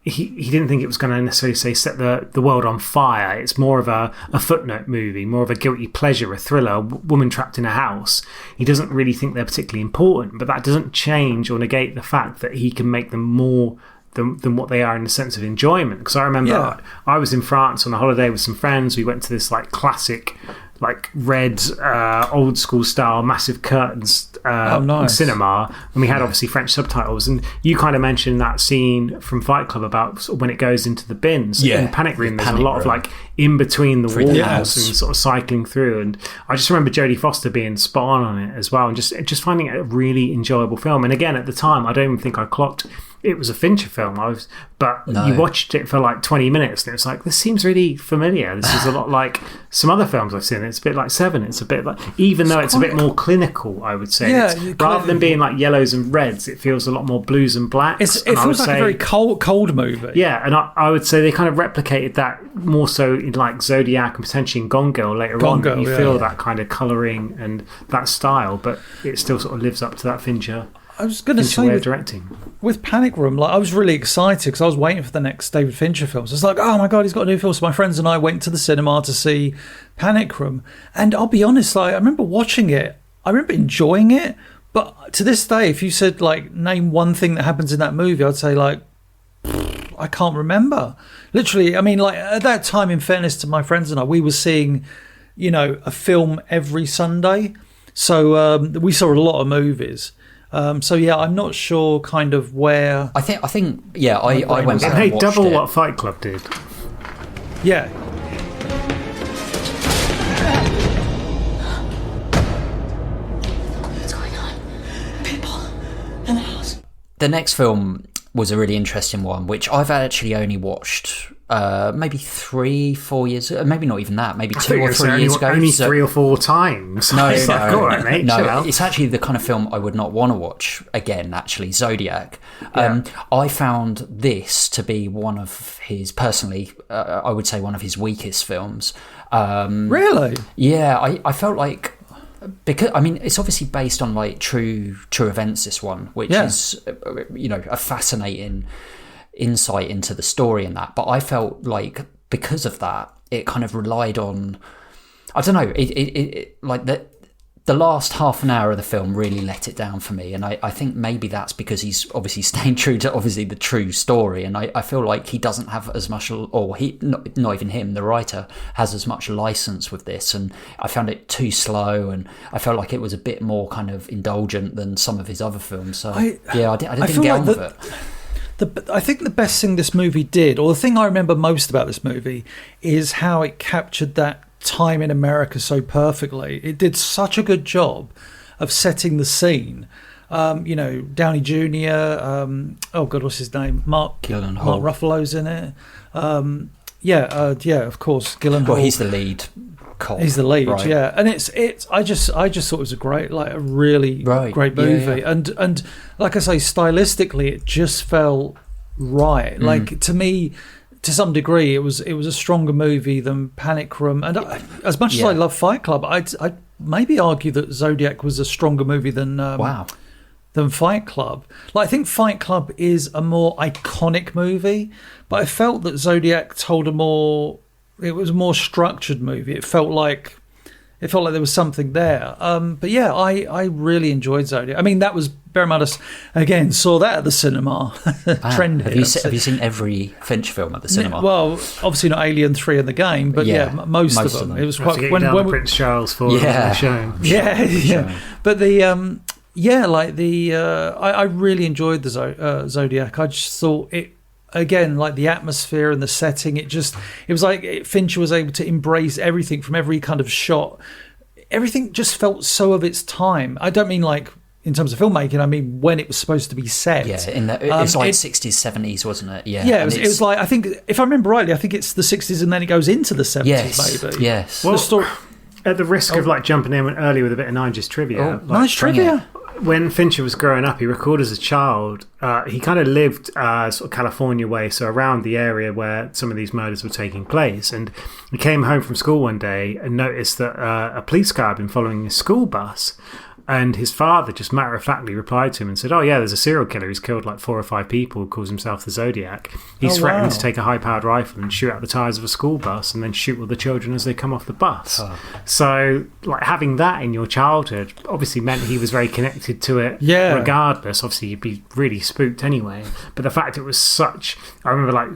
he didn't think it was going to necessarily say set the world on fire. It's more of a footnote movie, more of a guilty pleasure, a thriller, a woman trapped in a house. He doesn't really think they're particularly important, but that doesn't change or negate the fact that he can make them more than what they are in the sense of enjoyment. Because I remember I was in France on a holiday with some friends. We went to this like classic, like red, old school style, massive curtains cinema, and we had obviously French subtitles. And you kind of mentioned that scene from Fight Club about sort of when it goes into the bins. In Panic Room, there's a lot of like in between the walls and sort of cycling through. And I just remember Jodie Foster being spot on it as well, and just finding it a really enjoyable film. And again, at the time, I don't even think I clocked it was a Fincher film. You watched it for like 20 minutes and it was like, this seems really familiar. This is a lot like some other films I've seen. It's a bit like Seven. It's a bit like, even though it's a bit more clinical, I would say. Rather than being like yellows and reds, it feels a lot more blues and blacks. It feels like a very cold movie. Yeah, and I would say they kind of replicated that more so in like Zodiac and potentially in Gone Girl later on. You feel that kind of colouring and that style, but it still sort of lives up to that Fincher. I was going to say, directing. With Panic Room, like I was really excited because I was waiting for the next David Fincher film. So it's like, oh my God, he's got a new film. So my friends and I went to the cinema to see Panic Room. And I'll be honest, like I remember watching it. I remember enjoying it. But to this day, if you said, like, name one thing that happens in that movie, I'd say, like, I can't remember. Literally, I mean, like, at that time, in fairness to my friends and I, we were seeing, you know, a film every Sunday. So we saw a lot of movies. So yeah, I'm not sure kind of where. I think I went back and watched double it. What Fight Club did. Yeah. What's going on? People in the house. The next film was a really interesting one, which I've actually only watched maybe 3-4 years ago, maybe not even that, maybe 2 or 3 years ago. Only 3 or 4 times. No, it's like, all right, mate, chill out. It's actually the kind of film I would not want to watch again, actually, Zodiac. I found this to be one of his, personally, I would say one of his weakest films. Really? Yeah, I felt like, because I mean it's obviously based on like true events, this one, which is, you know, a fascinating insight into the story and that, but I felt like because of that it kind of relied on, I don't know, it like the last half an hour of the film really let it down for me, and I think maybe that's because he's obviously staying true to obviously the true story, and I feel like he doesn't have as much, or he not even him, the writer, has as much license with this, and I found it too slow, and I felt like it was a bit more kind of indulgent than some of his other films. So I didn't get on with it. I think the best thing this movie did, or the thing I remember most about this movie, is how it captured that time in America so perfectly. It did such a good job of setting the scene. You know, Downey Jr., oh God, what's his name? Mark Ruffalo's in it. Of course, Gyllenhaal. Well, he's the lead cop. He's the lead, right. yeah. And it's I just thought it was a really great movie. Yeah. And like I say, stylistically it just felt right. Like, to me, to some degree, it was a stronger movie than Panic Room. And as much as I love Fight Club, I'd maybe argue that Zodiac was a stronger movie than Fight Club. Like, I think Fight Club is a more iconic movie, but I felt that Zodiac told it was a more structured movie. It felt like it felt like there was something there. But yeah, I really enjoyed Zodiac. I mean, that was, bear in mind, again, saw that at the cinema. Trend. Have you seen every Fincher film at the cinema? Well, obviously not Alien 3 in the game, but most of them. It was quite when Prince Charles for the show. Yeah. But I really enjoyed the Zodiac. I just thought it, again, like the atmosphere and the setting, it was like Fincher was able to embrace everything from every kind of shot. Everything just felt so of its time. I don't mean like in terms of filmmaking, I mean when it was supposed to be set. Yeah, it was like 60s, 70s, wasn't it? Yeah. Yeah, it was like, I think, if I remember rightly, I think it's the 60s and then it goes into the 70s, maybe. Yes. Well, at the risk of like jumping in early with a bit of Nige's trivia. Nice trivia. When Fincher was growing up, he recalled as a child, he kind of lived sort of California way, so around the area where some of these murders were taking place. And he came home from school one day and noticed that a police car had been following his school bus. And his father just matter-of-factly replied to him and said, "Oh yeah, there's a serial killer who's killed like 4 or 5 people who calls himself the Zodiac. He's threatening to take a high-powered rifle and shoot out the tyres of a school bus and then shoot all the children as they come off the bus." So like having that in your childhood obviously meant he was very connected to it regardless. Obviously you'd be really spooked anyway. But the fact it was such... I remember like,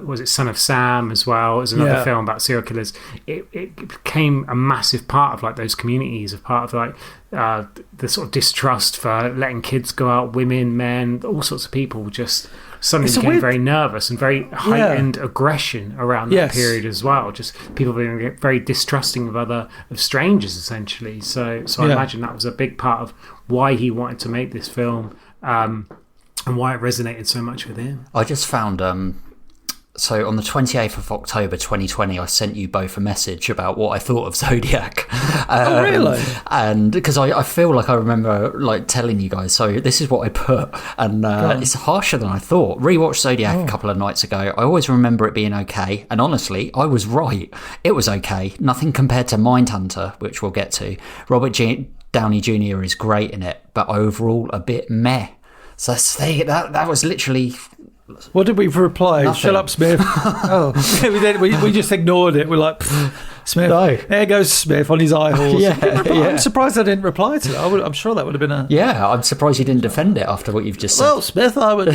was it Son of Sam as well? It was another film about serial killers. It became a massive part of like those communities, a part of like... the sort of distrust for letting kids go out, women, men, all sorts of people just suddenly became very nervous and very heightened aggression around that period as well. Just people being very distrusting of strangers, essentially. So I imagine that was a big part of why he wanted to make this film and why it resonated so much with him. I just found... So on the 28th of October 2020, I sent you both a message about what I thought of Zodiac. Oh, really? And because I feel like I remember like telling you guys, so this is what I put, and it's harsher than I thought. Rewatched Zodiac a couple of nights ago. I always remember it being okay, and honestly, I was right. It was okay. Nothing compared to Mindhunter, which we'll get to. Robert Downey Jr. is great in it, but overall a bit meh. So that was literally... What did we reply? Nothing. Shut up, Smith. we just ignored it. We're like, Smith. No. There goes Smith on his eye horse. I'm surprised I didn't reply to that. I'm sure that would have been a... Yeah, I'm surprised you didn't defend it after what you've just said. Well, Smith, I would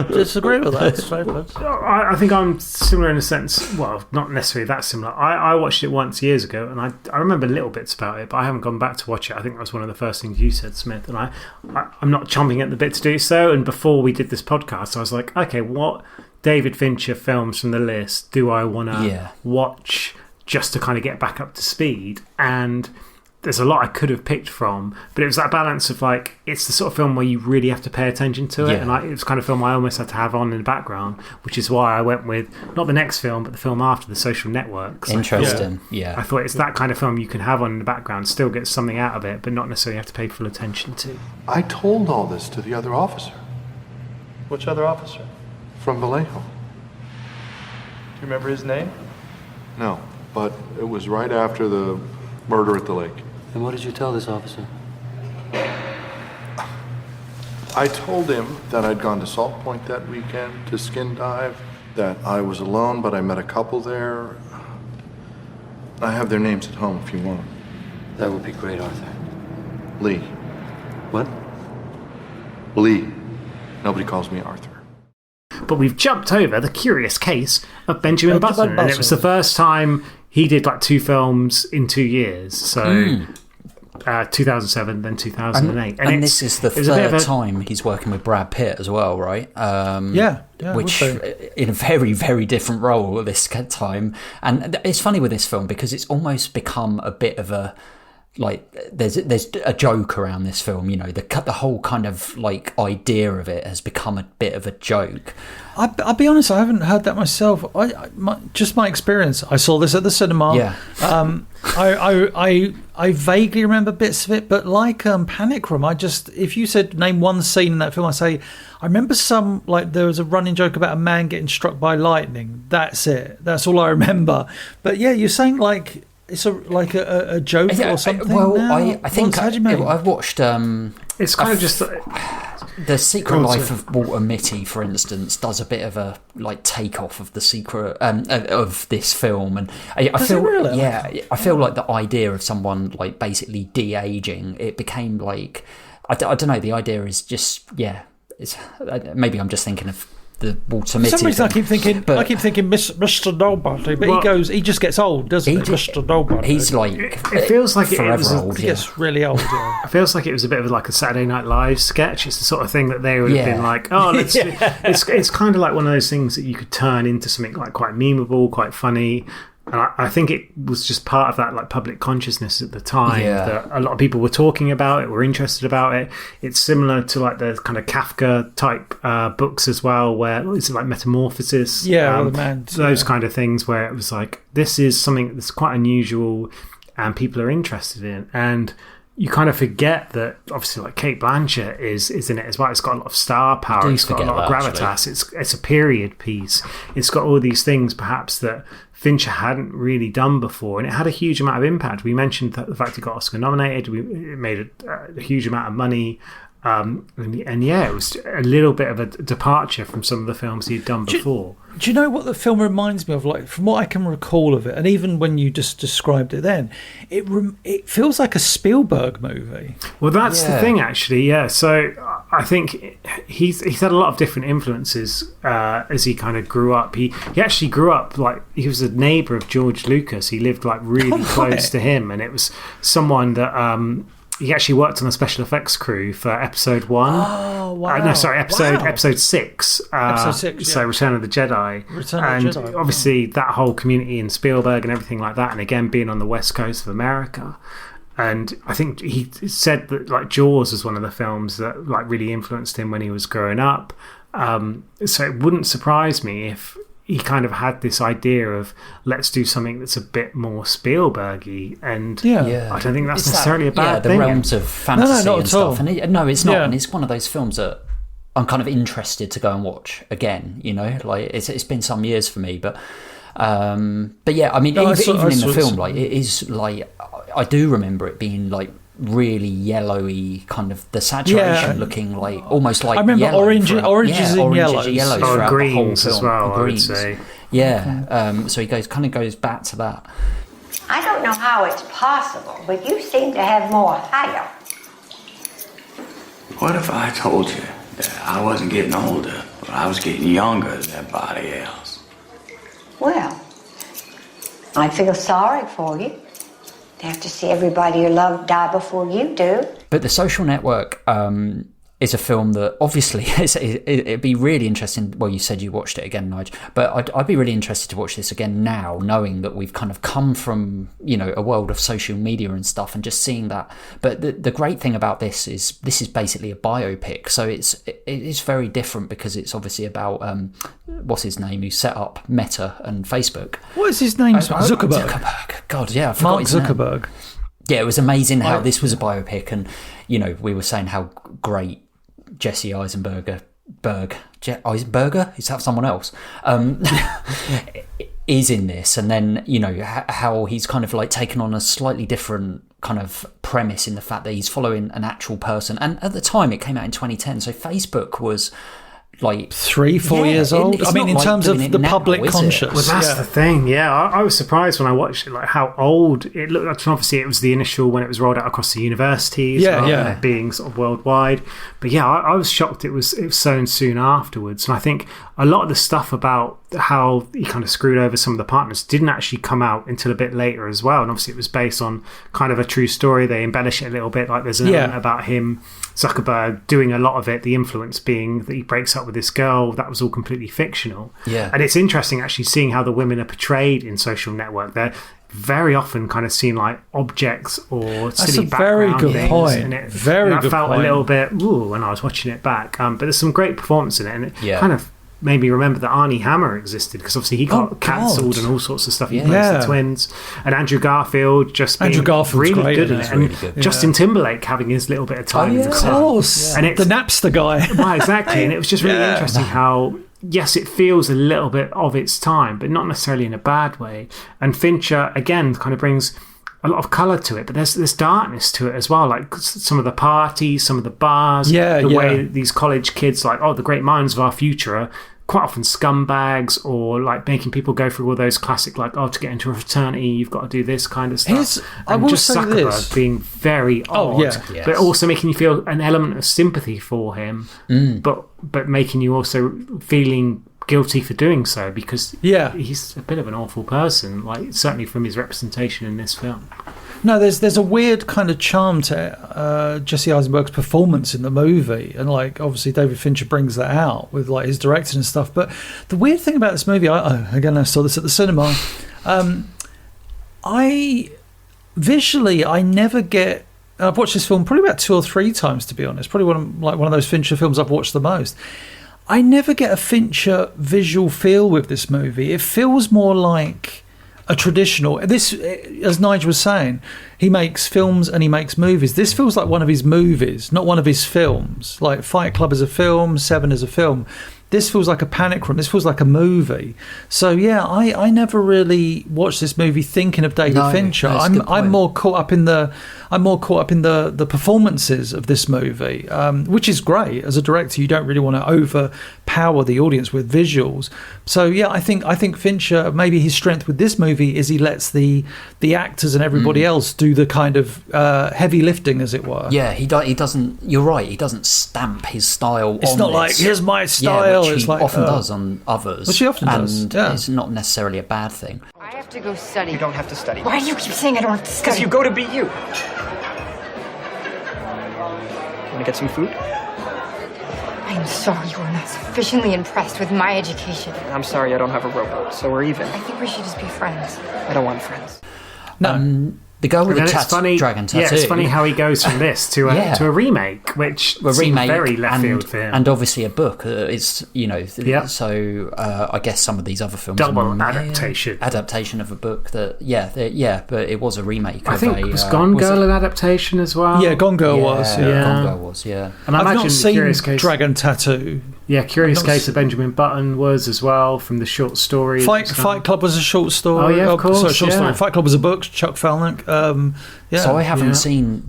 disagree with that. I think I'm similar in a sense. Well, not necessarily that similar. I watched it once years ago, and I remember little bits about it, but I haven't gone back to watch it. I think that was one of the first things you said, Smith, and I'm not chomping at the bit to do so. And before we did this podcast, I was like, okay, what David Fincher films from the list do I want to watch just to kind of get back up to speed? And there's a lot I could have picked from, but it was that balance of like, it's the sort of film where you really have to pay attention to it, and it was kind of film I almost had to have on in the background, which is why I went with not the next film but the film after, The Social Network. Interesting. I thought it's that kind of film you can have on in the background, still get something out of it, but not necessarily have to pay full attention to. I told all this to the other officer. Which other officer? From Vallejo. Do you remember his name? No, but it was right after the murder at the lake. And what did you tell this officer? I told him that I'd gone to Salt Point that weekend to skin dive, that I was alone, but I met a couple there. I have their names at home if you want. That would be great, Arthur. Lee. What? Lee. Nobody calls me Arthur. But we've jumped over the curious case of Benjamin Button, and it was the first time he did like 2 films in 2 years. So 2007, then 2008. And this is the third time he's working with Brad Pitt as well, right? Which in a very, very different role this time. And it's funny with this film because it's almost become a bit of a... Like there's a joke around this film, you know, the whole kind of like idea of it has become a bit of a joke. I'll be honest, I haven't heard that myself. Just my experience. I saw this at the cinema. Yeah. I vaguely remember bits of it, but like Panic Room, if you said name one scene in that film, I remember some, like there was a running joke about a man getting struck by lightning. That's it. That's all I remember. But yeah, you're saying like. It's like a joke or something. Well, now? I think How do you mean? I've watched. It's kind of just The Secret Life of Walter Mitty, for instance, does a bit of a like takeoff of the secret of this film, and I feel really? I feel like the idea of someone like basically de-aging, it became like I don't know. The idea is just it's maybe I'm just thinking of the Walter Mitty. For some reason, I keep thinking Mr. Nobody, but he just gets old, doesn't he? Mr. Nobody. He's like it feels like forever old. He gets really old. Yeah. It feels like it was a bit of like a Saturday Night Live sketch. It's the sort of thing that they would have been like, oh, let's. It's kind of like one of those things that you could turn into something like quite memeable, quite funny. And I think it was just part of that like public consciousness at the time that a lot of people were talking about it, were interested about it. It's similar to like the kind of Kafka type books as well, where it's like Metamorphosis, those kind of things, where it was like, this is something that's quite unusual and people are interested in. And you kind of forget that obviously like Cate Blanchett is in it as well. It's got a lot of star power. It's got a lot of gravitas. It's a period piece. It's got all these things perhaps that Fincher hadn't really done before, and it had a huge amount of impact. We mentioned the fact it got Oscar nominated. It made a huge amount of money. It was a little bit of a departure from some of the films he'd done before. Do you know what the film reminds me of? Like, from what I can recall of it, and even when you just described it then, it feels like a Spielberg movie. Well, that's the thing, actually. Yeah, so I think he's had a lot of different influences as he kind of grew up. He actually grew up like he was a neighbour of George Lucas. He lived like really close to him, and it was someone that. He actually worked on the special effects crew for episode 1. Oh, wow. Episode 6. Episode 6, So Return of the Jedi. Obviously that whole community in Spielberg and everything like that, and again being on the west coast of America. And I think he said that like Jaws was one of the films that like really influenced him when he was growing up. So it wouldn't surprise me if he kind of had this idea of let's do something that's a bit more Spielberg-y, and I don't think that's necessarily a bad thing. The realms of fantasy and stuff. And it's not. And it's one of those films that I'm kind of interested to go and watch again. You know, like it's been some years for me, but yeah. I mean, even in the film, like it is like I do remember it being like really yellowy, kind of the saturation looking like almost like I remember yellow oranges and yellows throughout greens the whole film. as well. Greens. I would say. Yeah. So he goes back to that. I don't know how it's possible, but you seem to have more hair. What if I told you that I wasn't getting older, but I was getting younger than everybody else? Well, I feel sorry for you. You have to see everybody you love die before you do. But The Social Network is a film that obviously it'd be really interesting. Well, you said you watched it again, Nige, but I'd be really interested to watch this again now, knowing that we've kind of come from a world of social media and stuff, and just seeing that. But the great thing about this is basically a biopic, so it is very different because it's obviously about what's his name, who set up Meta and Facebook. What is his name? Zuckerberg. God, yeah, I forgot Mark his name. Zuckerberg. Yeah, it was amazing how this was a biopic, and we were saying how great Jesse Eisenberger, is that someone else? Is in this, and then how he's kind of like taken on a slightly different kind of premise in the fact that he's following an actual person. And at the time, it came out in 2010, so Facebook was like 3-4 years old. I mean, in terms of the public conscious. Well, that's the thing. Yeah, I was surprised when I watched it, like how old it looked. Obviously, it was the initial when it was rolled out across the universities, being sort of worldwide. But yeah, I was shocked it was sown soon afterwards. And I think a lot of the stuff about how he kind of screwed over some of the partners didn't actually come out until a bit later as well. And obviously, it was based on kind of a true story. They embellish it a little bit, like there's an element about him, Zuckerberg, doing a lot of it, the influence being that he breaks up with this girl. That was all completely fictional. Yeah. And it's interesting actually seeing how the women are portrayed in Social Network. They're very often kind of seen like objects or silly background things. That's a very good point. And I felt a little bit when I was watching it back. But there's some great performance in it, and it kind of made me remember that Arnie Hammer existed, because obviously he got cancelled and all sorts of stuff. He plays the twins, and Andrew Garfield being really good in it, and Justin Timberlake having his little bit of time in the set. Of course, and it's the Napster guy. Well, exactly, and it was just really interesting how yes, it feels a little bit of its time, but not necessarily in a bad way. And Fincher again kind of brings a lot of colour to it, but there's darkness to it as well. Like some of the parties, some of the bars, the way these college kids, like, the great minds of our future are quite often scumbags, or like making people go through all those classic, like, to get into a fraternity, you've got to do this kind of stuff. I will say Zuckerberg this. being very odd, but also making you feel an element of sympathy for him, but making you also feeling guilty for doing so, because he's a bit of an awful person, like certainly from his representation in this film. No, there's a weird kind of charm to Jesse Eisenberg's performance in the movie, and like obviously David Fincher brings that out with like his directing and stuff. But the weird thing about this movie, I saw this at the cinema. I never get. I've watched this film probably about 2 or 3 times, to be honest. Probably one of those Fincher films I've watched the most. I never get a Fincher visual feel with this movie. It feels more like a traditional. This, as Nige was saying, he makes films and he makes movies. This feels like one of his movies, not one of his films. Like Fight Club is a film, Seven is a film. This feels like a Panic Room. This feels like a movie. So yeah, I never really watched this movie thinking of David Fincher. I'm more caught up in the performances of this movie, which is great. As a director, you don't really want to overpower the audience with visuals. So yeah, I think Fincher, maybe his strength with this movie is he lets the actors and everybody else do the kind of heavy lifting, as it were. Yeah, he doesn't. You're right. He doesn't stamp his style. It's not like here's my style. Which it's he like, often does on others. Which he often does. Yeah. It's not necessarily a bad thing. I have to go study. You don't have to study. Why do you keep saying I don't have to study? Because you go to BU. Want to get some food? I am sorry you are not sufficiently impressed with my education. I'm sorry I don't have a rowboat, so we're even. I think we should just be friends. I don't want friends. No. The girl with the dragon tattoo. Yeah, it's funny how he goes from this to a remake, which seemed very left field for him. And obviously a book. It's, so I guess some of these other films. Double adaptation. Adaptation of a book that, but it was a remake. I think it was Gone Girl an adaptation as well. Yeah, Gone Girl was. Yeah. Gone Girl was, yeah. And I I've imagine not seen Curious Case, Dragon Tattoo. Yeah, Curious Case of Benjamin Button was as well, from the short story. Fight Club was a short story. Oh, yeah, of course. Sorry, short story. Fight Club was a book, Chuck Palahniuk. So I haven't seen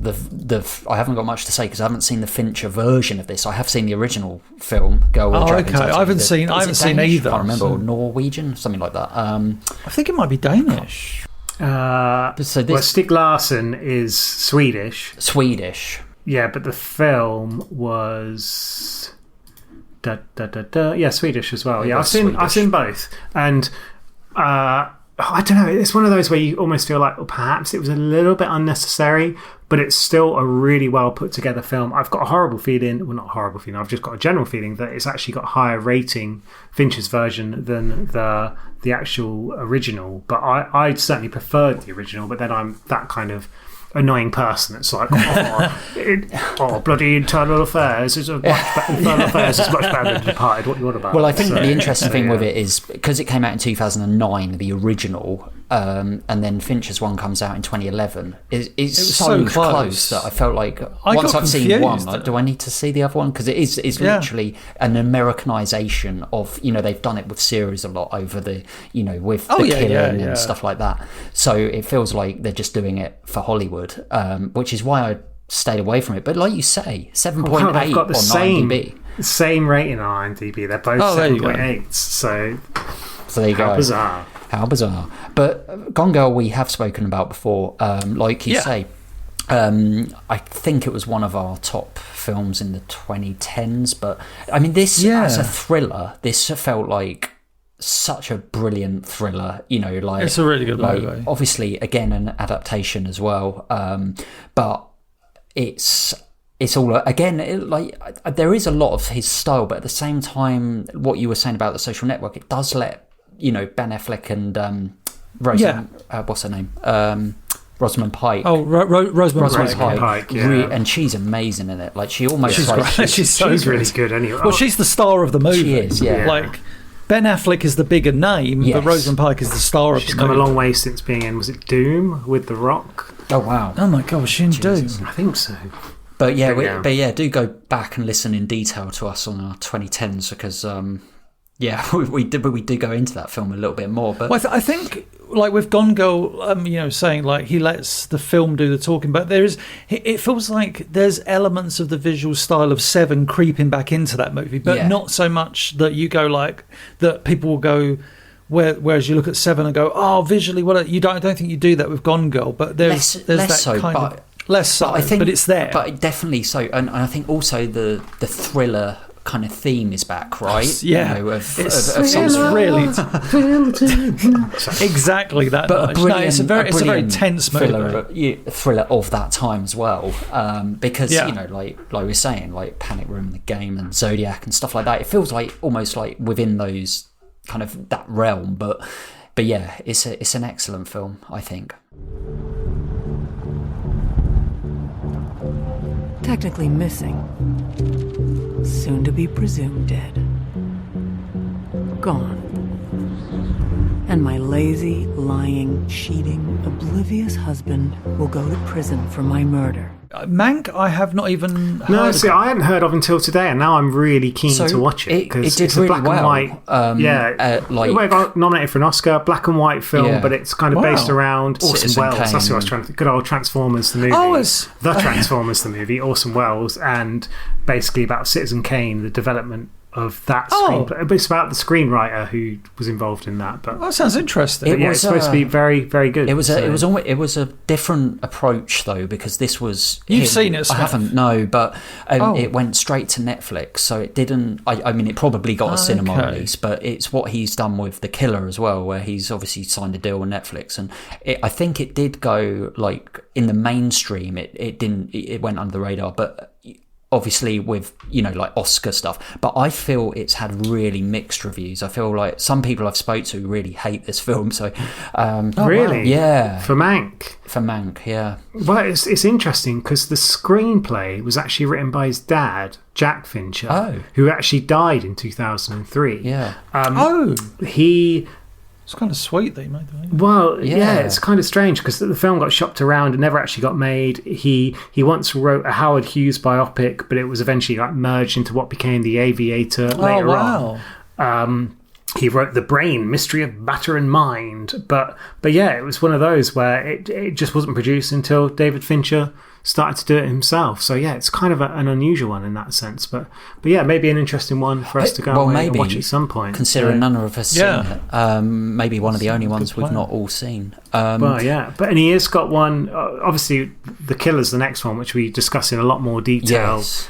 I haven't got much to say because I haven't seen the Fincher version of this. I have seen the original film, Girl with Dragon Tattoo. I haven't seen either. I can't remember, Norwegian, something like that. I think it might be Danish. Stieg Larsson is Swedish. Yeah, but the film was Swedish as well. Yeah, I've seen both, and I don't know. It's one of those where you almost feel like, perhaps it was a little bit unnecessary, but it's still a really well put together film. I've got a horrible feeling. Well, not a horrible feeling. I've just got a general feeling that it's actually got a higher rating, Fincher's version, than the actual original. But I certainly preferred the original. But then I'm that kind of annoying person that's like, bloody Internal Affairs is much better than Departed. What you want about? Well, I think the interesting thing with it is because it came out in 2009, the original, and then Fincher's one comes out in 2011. It's so close that I felt like once I've seen one, do I need to see the other one? Because it's literally an Americanization of, they've done it with series a lot over the, with the killing and stuff like that. So it feels like they're just doing it for Hollywood. Which is why I stayed away from it. But like you say, 7.8 on IMDb. Same rating on IMDb. They're both 7.8. So there you go. How bizarre. But Gone Girl we have spoken about before. Like you say, I think it was one of our top films in the 2010s. But I mean, this as a thriller, this felt like such a brilliant thriller, it's a really good movie. Obviously, again, an adaptation as well, but it's all again there is a lot of his style, but at the same time, what you were saying about The Social Network, it does let Ben Affleck and what's her name, Rosamund Pike. Oh, Rosamund Pike. And she's amazing in it. Like she's great. She's really good anyway. Well, she's the star of the movie. She is, yeah. Like Ben Affleck is the bigger name, but Rosamund Pike is the star of the movie. She's come a long way since being in, was it Doom with The Rock? Oh, wow. Oh, my God, was she in Doom? I think so. But do go back and listen in detail to us on our 2010s because, Yeah, we do go into that film a little bit more, but Well, I think, like with Gone Girl, saying like he lets the film do the talking, but it feels like there's elements of the visual style of Seven creeping back into that movie, but not so much that you go like that. People will go. Whereas you look at Seven and go, oh, visually, I don't think you do that with Gone Girl, but there's that so, kind of less so, but it's there. But definitely so, and I think also the thriller kind of theme is back, right? Yeah, it's really exactly that. But it's a very tense thriller of that time as well, because like we were saying, like Panic Room, The Game, and Zodiac and stuff like that. It feels like almost like within those kind of that realm, but yeah, it's an excellent film, I think. Technically missing, soon to be presumed dead, gone, and my lazy, lying, cheating, oblivious husband will go to prison for my murder. Mank, I have not even heard No, see, I hadn't heard of until today, and now I'm really keen to watch it because it's a black and white. It got nominated for an Oscar, black and white film, but it's kind of based around Orson Welles. That's who I was trying to think. Good old Transformers the movie. The Transformers the movie, Orson Welles, and basically about Citizen Kane, the development of that screenplay. But it's about the screenwriter who was involved in that. But that sounds interesting. It's supposed to be very, very good. It was a different approach though, because this was seen it. I haven't, no, but it went straight to Netflix, so it didn't. I mean, it probably got a cinema release, but it's what he's done with The Killer as well, where he's obviously signed a deal with Netflix, and I think it did go like in the mainstream. It didn't. It went under the radar, but obviously with like Oscar stuff, but I feel it's had really mixed reviews. I feel like some people I've spoke to really hate this film. So really, yeah, for Mank, yeah. Well, it's interesting because the screenplay was actually written by his dad, Jack Fincher, who actually died in 2003. Yeah. It's kind of sweet that he made that. Well, yeah, it's kind of strange because the film got shopped around and never actually got made. He once wrote a Howard Hughes biopic, but it was eventually like merged into what became The Aviator later on. He wrote The Brain, Mystery of Matter and Mind, but yeah, it was one of those where it just wasn't produced until David Fincher started to do it himself. So yeah, it's kind of an unusual one in that sense, but yeah, maybe an interesting one for us to go away and watch at some point. Considering none of us seen it, maybe one of the only ones we've not all seen. And he has got one. Obviously, The Killer's the next one, which we discuss in a lot more detail. Yes.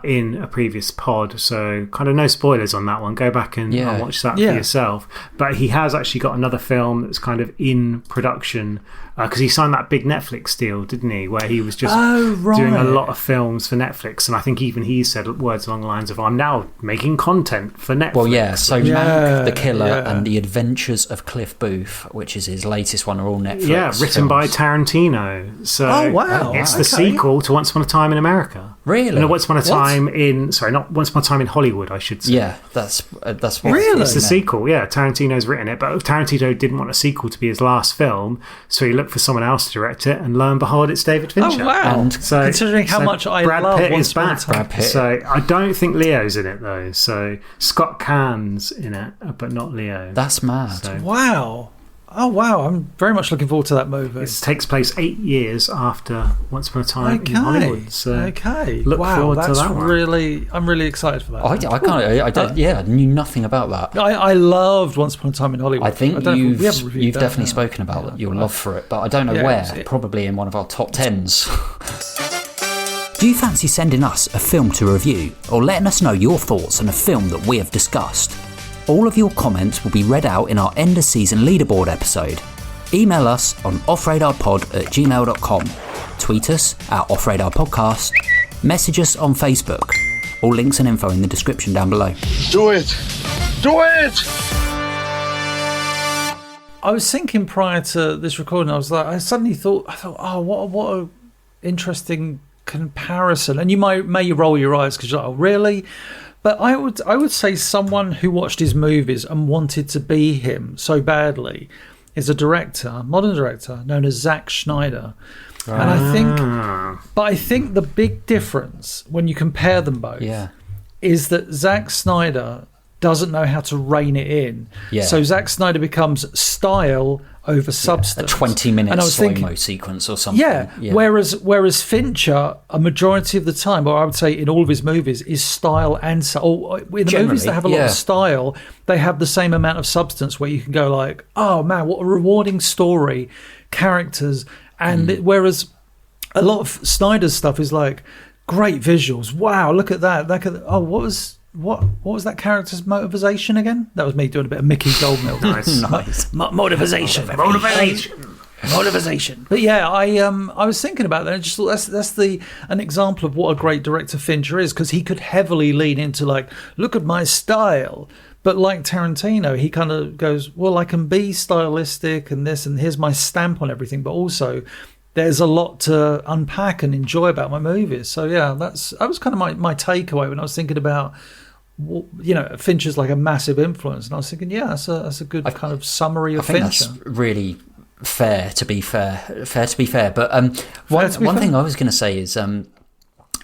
In a previous pod, so kind of no spoilers on that one. Go back and watch that for yourself. But he has actually got another film that's kind of in production because he signed that big Netflix deal, didn't he? Where he was just doing a lot of films for Netflix, and I think even he said words along the lines of, "I'm now making content for Netflix." Well, yeah. So Mank, The Killer, and The Adventures of Cliff Booth, which is his latest one, are all Netflix. Yeah, written films. by Tarantino. So it's the sequel to Once Upon a Time in America. Really? No, Once Upon a Time not Once Upon a Time in Hollywood, I should say. Yeah, that's what. Really? It's the sequel. Yeah, Tarantino's written it, but Tarantino didn't want a sequel to be his last film, so he looked for someone else to direct it, and lo and behold, it's David Fincher. Oh wow! And so, considering how much I Brad love Pitt Once is back. Brad Pitt. So I don't think Leo's in it though. So Scott Caan's in it, but not Leo. That's mad. So, wow. Oh wow! I'm very much looking forward to that movie. It takes place 8 years after Once Upon a Time in Hollywood. So look forward to that one. I'm really excited for that. I knew nothing about that. I loved Once Upon a Time in Hollywood. I think you've definitely spoken about your love for it, but I don't know where. Probably in one of our top 10s. Do you fancy sending us a film to review, or letting us know your thoughts on a film that we have discussed? All of your comments will be read out in our end of season leaderboard episode. Email us on offradarpod@gmail.com. Tweet us at offradarpodcast. Message us on Facebook. All links and info in the description down below. Do it! Do it! I was thinking prior to this recording, I suddenly thought, oh, what a interesting comparison. And you may roll your eyes because you're like, oh, really? But I would say someone who watched his movies and wanted to be him so badly is a modern director known as Zack Snyder. And I think the big difference when you compare them both is that Zack Snyder doesn't know how to rein it in. Yeah. So Zack Snyder becomes style over substance. A 20-minute And I was slow-mo sequence or something. Yeah. Whereas Fincher, a majority of the time, or I would say in all of his movies, is style and in the movies that have a lot of style, they have the same amount of substance where you can go like, oh man, what a rewarding story, characters, and whereas a lot of Snyder's stuff is like great visuals. Wow, look at that. What was that character's motivation again? That was me doing a bit of Mickey Goldmill. Nice. Motivation. But yeah, I was thinking about that. I just thought that's an example of what a great director Fincher is, because he could heavily lean into like, look at my style. But like Tarantino, he kind of goes, well, I can be stylistic and this, and here's my stamp on everything. But also, there's a lot to unpack and enjoy about my movies. So yeah, that was kind of my takeaway when I was thinking about, Fincher's like a massive influence, and I was thinking, yeah, that's a good kind of summary of Fincher. That's really fair to be fair. But one thing I was going to say is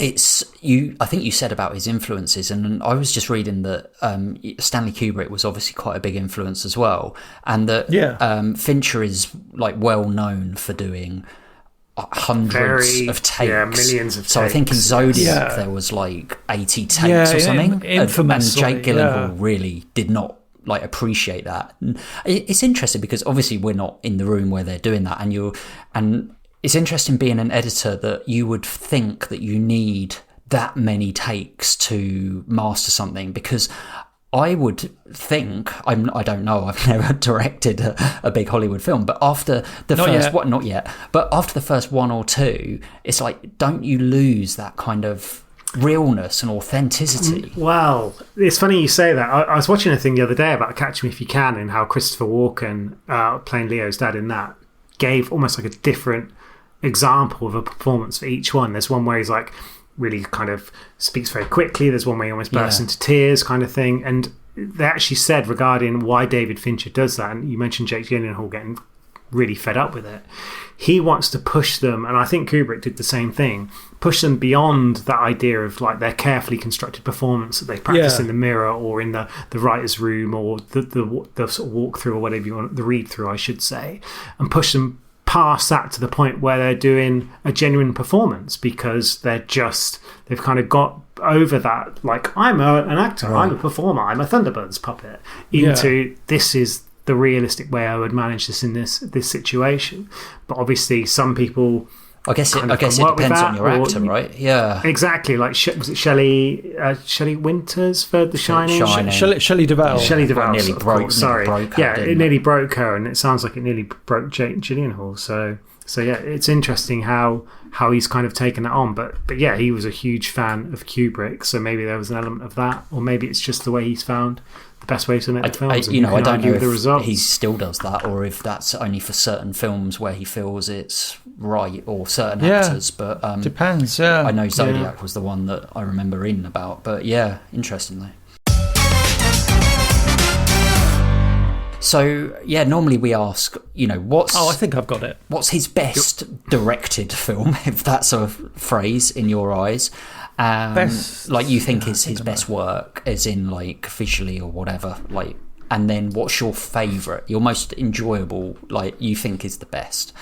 it's you. I think you said about his influences, and I was just reading that Stanley Kubrick was obviously quite a big influence as well, and that Fincher is like well known for doing hundreds of takes. Yeah, millions of takes. So I think in Zodiac there was like 80 takes or something. Infamously, and Jake Gyllenhaal really did not like appreciate that. And it's interesting because obviously we're not in the room where they're doing that, and it's interesting being an editor that you would think that you need that many takes to master something, because I would think, I don't know, I've never directed a big Hollywood film, but after the after the first one or two, it's like, don't you lose that kind of realness and authenticity? Well, it's funny you say that. I was watching a thing the other day about Catch Me If You Can, and how Christopher Walken, playing Leo's dad in that, gave almost like a different example of a performance for each one. There's one where he's like, really kind of speaks very quickly. There's one where he almost bursts into tears kind of thing. And they actually said regarding why David Fincher does that, and you mentioned Jake Gyllenhaal getting really fed up with it, he wants to push them, and I think Kubrick did the same thing, push them beyond that idea of like their carefully constructed performance that they practice in the mirror or in the writer's room or the sort of walkthrough or whatever you want, the read through I should say, and push them past that to the point where they're doing a genuine performance, because they've kind of got over that, like, I'm an actor, right, I'm a performer, I'm a Thunderbirds puppet, into this is the realistic way I would manage this in this situation. But obviously some people, I guess it depends on your actor, right? Yeah, exactly. Like was it Shelley Winters for The Shining? Shelley Duvall. Shelley Duvall nearly broke. Sorry, broke her, it nearly broke her, and it sounds like it nearly broke Jake Gyllenhaal. So yeah, it's interesting how he's kind of taken that on. But yeah, he was a huge fan of Kubrick, so maybe there was an element of that, or maybe it's just the way he's found the best way to make the films. I don't know if he still does that, or if that's only for certain films where he feels it's right, or certain actors. But depends. Yeah, I know Zodiac was the one that I remember reading about. But yeah, interestingly. So yeah, normally we ask, what's... Oh, I think I've got it. What's his best directed film, if that's a phrase in your eyes? Best, like you think is his best work, as in like visually or whatever. Like, and then what's your favourite, your most enjoyable, like you think is the best?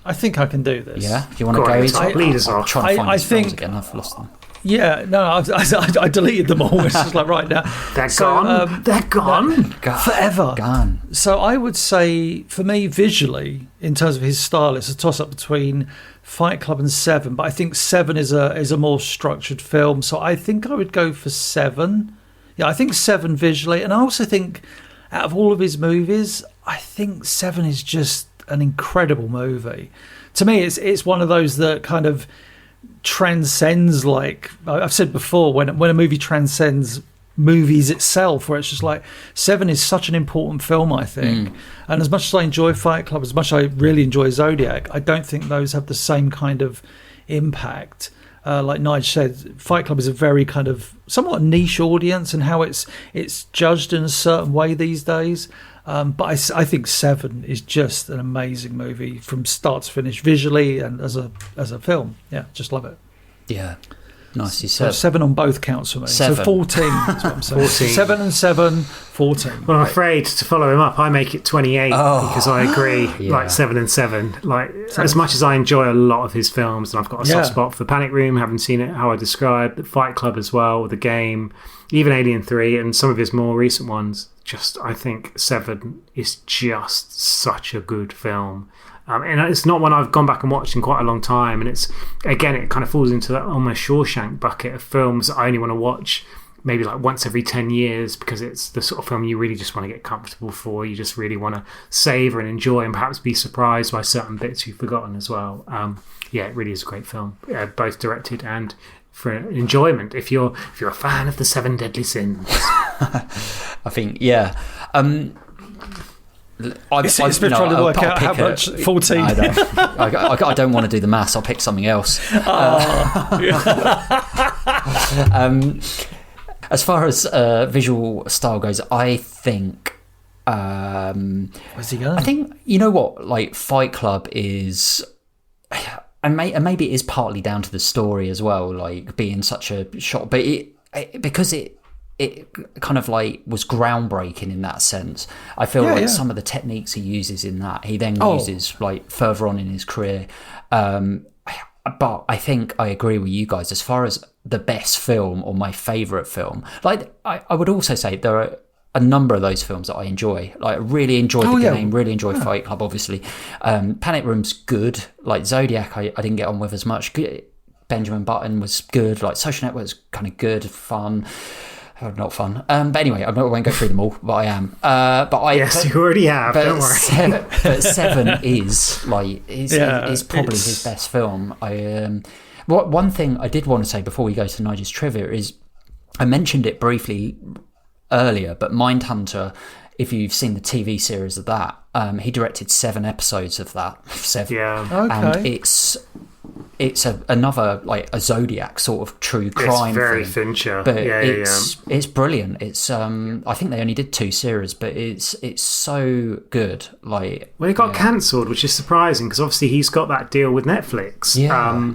I think I can do this. Yeah, do you want to go into it? Lead us I'll off. try to find his films again. I've lost them. Yeah, no, I deleted them all. It's just like right now. They're gone. They're gone. Forever. Gone. So I would say, for me, visually, in terms of his style, it's a toss-up between Fight Club and Seven. But I think Seven is a more structured film. So I think I would go for Seven. Yeah, I think Seven visually. And I also think, out of all of his movies, I think Seven is just an incredible movie. To me, it's one of those that kind of transcends, like I've said before, when a movie transcends movies itself, where it's just like, Seven is such an important film, I think. And as much as I enjoy Fight Club, as much as I really enjoy Zodiac, I don't think those have the same kind of impact. Like Nige said, Fight Club is a very kind of somewhat niche audience, and how it's judged in a certain way these days. But I think Seven is just an amazing movie from start to finish, visually and as a film. Yeah, just love it. Yeah. Nice, you So said. 7 on both counts for me. 7. So 14. That's what I'm saying. 14. 7 and 7, 14. Well, I'm afraid to follow him up, I make it 28 because I agree. Yeah. Like 7 and 7. Like as much as I enjoy a lot of his films, and I've got a soft spot for The Panic Room, haven't seen it how I described, The Fight Club as well, The Game, even Alien 3, and some of his more recent ones. Just I think 7 is just such a good film. And it's not one I've gone back and watched in quite a long time. And it's, again, it kind of falls into that almost Shawshank bucket of films that I only want to watch maybe like once every 10 years because it's the sort of film you really just want to get comfortable for. You just really want to savour and enjoy and perhaps be surprised by certain bits you've forgotten as well. Yeah, it really is a great film, both directed and for enjoyment if you're a fan of the 7 Deadly Sins. I think, yeah. It's trying to work out how much. 14. No, I don't want to do the maths. I'll pick something else. As far as visual style goes, I think. Where's he going? I think, you know what, like Fight Club is. And maybe it is partly down to the story as well, like being such a shot, but because it kind of like was groundbreaking in that sense. I feel some of the techniques he uses in that he then uses like further on in his career. But I think I agree with you guys as far as the best film or my favourite film. Like I would also say there are a number of those films that I enjoy. Like I really enjoyed The Game, really enjoyed Fight Club, obviously. Panic Room's good. Like Zodiac, I didn't get on with as much. Benjamin Button was good. Like Social Network's kind of good, fun. Not fun. But anyway, I won't go through them all, but I am. Yes, you already have, don't worry. But 7 is like is probably his best film. One thing I did want to say before we go to Nige's trivia is I mentioned it briefly earlier, but Mindhunter, if you've seen the TV series of that, he directed 7 episodes of that. 7. Yeah. And it's another like a Zodiac sort of true crime. It's very thing. Fincher, but it's brilliant. It's I think they only did 2 series, but it's so good. Like, well, it got cancelled, which is surprising because obviously he's got that deal with Netflix. Yeah.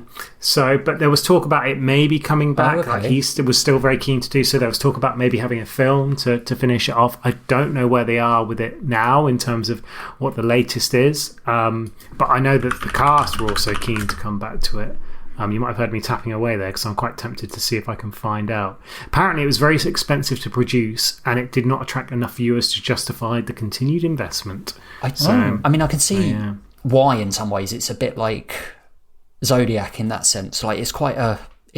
But there was talk about it maybe coming back. Okay. Like he was still very keen to do so. There was talk about maybe having a film to finish it off. I don't know where they are with it now in terms of what the latest is. But I know that the cast were also keen to come back to it. You might have heard me tapping away there because I'm quite tempted to see if I can find out. Apparently it was very expensive to produce and it did not attract enough viewers to justify the continued investment. I mean, I can see why in some ways. It's a bit like Zodiac in that sense. Like it's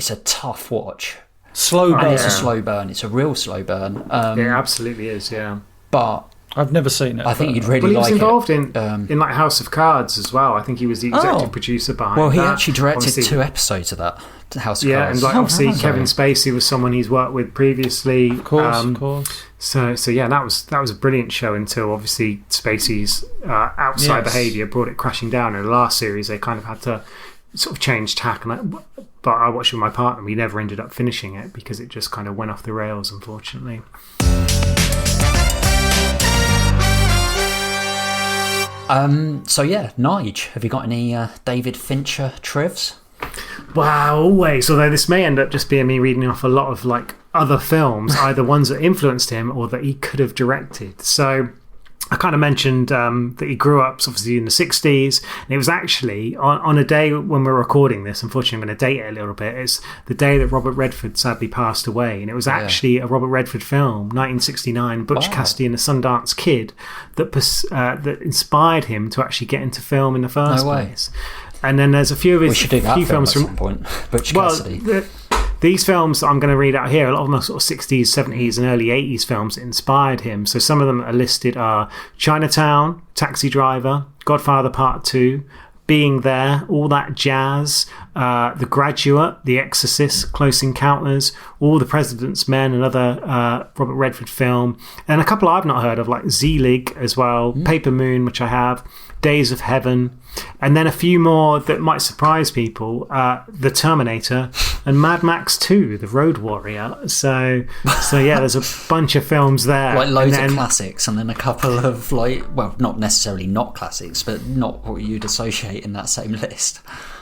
a tough watch. Slow burn. And it's a slow burn. It's a real slow burn. It absolutely is, yeah. But I've never seen it. I think you'd really like it. He was involved in like House of Cards as well. I think he was the executive producer behind that. Well, he actually directed obviously 2 episodes of that, House of Cards. Yeah, and like obviously Kevin Spacey was someone he's worked with previously. Of course. So yeah, that was a brilliant show until obviously Spacey's outside behaviour brought it crashing down. In the last series, they kind of had to sort of change tack. But I watched it with my partner. We never ended up finishing it because it just kind of went off the rails, unfortunately. So yeah, Nige, have you got any David Fincher trivs? Wow, always. Although this may end up just being me reading off a lot of like other films, either ones that influenced him or that he could have directed. So I kind of mentioned that he grew up obviously in the 60s, and it was actually on a day when we're recording this, unfortunately I'm going to date it a little bit, it's the day that Robert Redford sadly passed away, and it was actually a Robert Redford film, 1969, Butch Cassidy and the Sundance Kid, that inspired him to actually get into film in the first place. And then there's a few of his films from some point. Butch Cassidy. These films that I'm going to read out here, a lot of them are sort of 60s, 70s and early 80s films that inspired him. So some of them are listed are Chinatown, Taxi Driver, Godfather Part 2, Being There, All That Jazz, The Graduate, The Exorcist, Close Encounters, All the President's Men, another Robert Redford film, and a couple I've not heard of like Z-Lig as well, Paper Moon, which I have, Days of Heaven, and then a few more that might surprise people, The Terminator and Mad Max 2, The Road Warrior. So yeah, there's a bunch of films there. Like loads of classics and then a couple of like, well, not necessarily not classics, but not what you'd associate in that same list.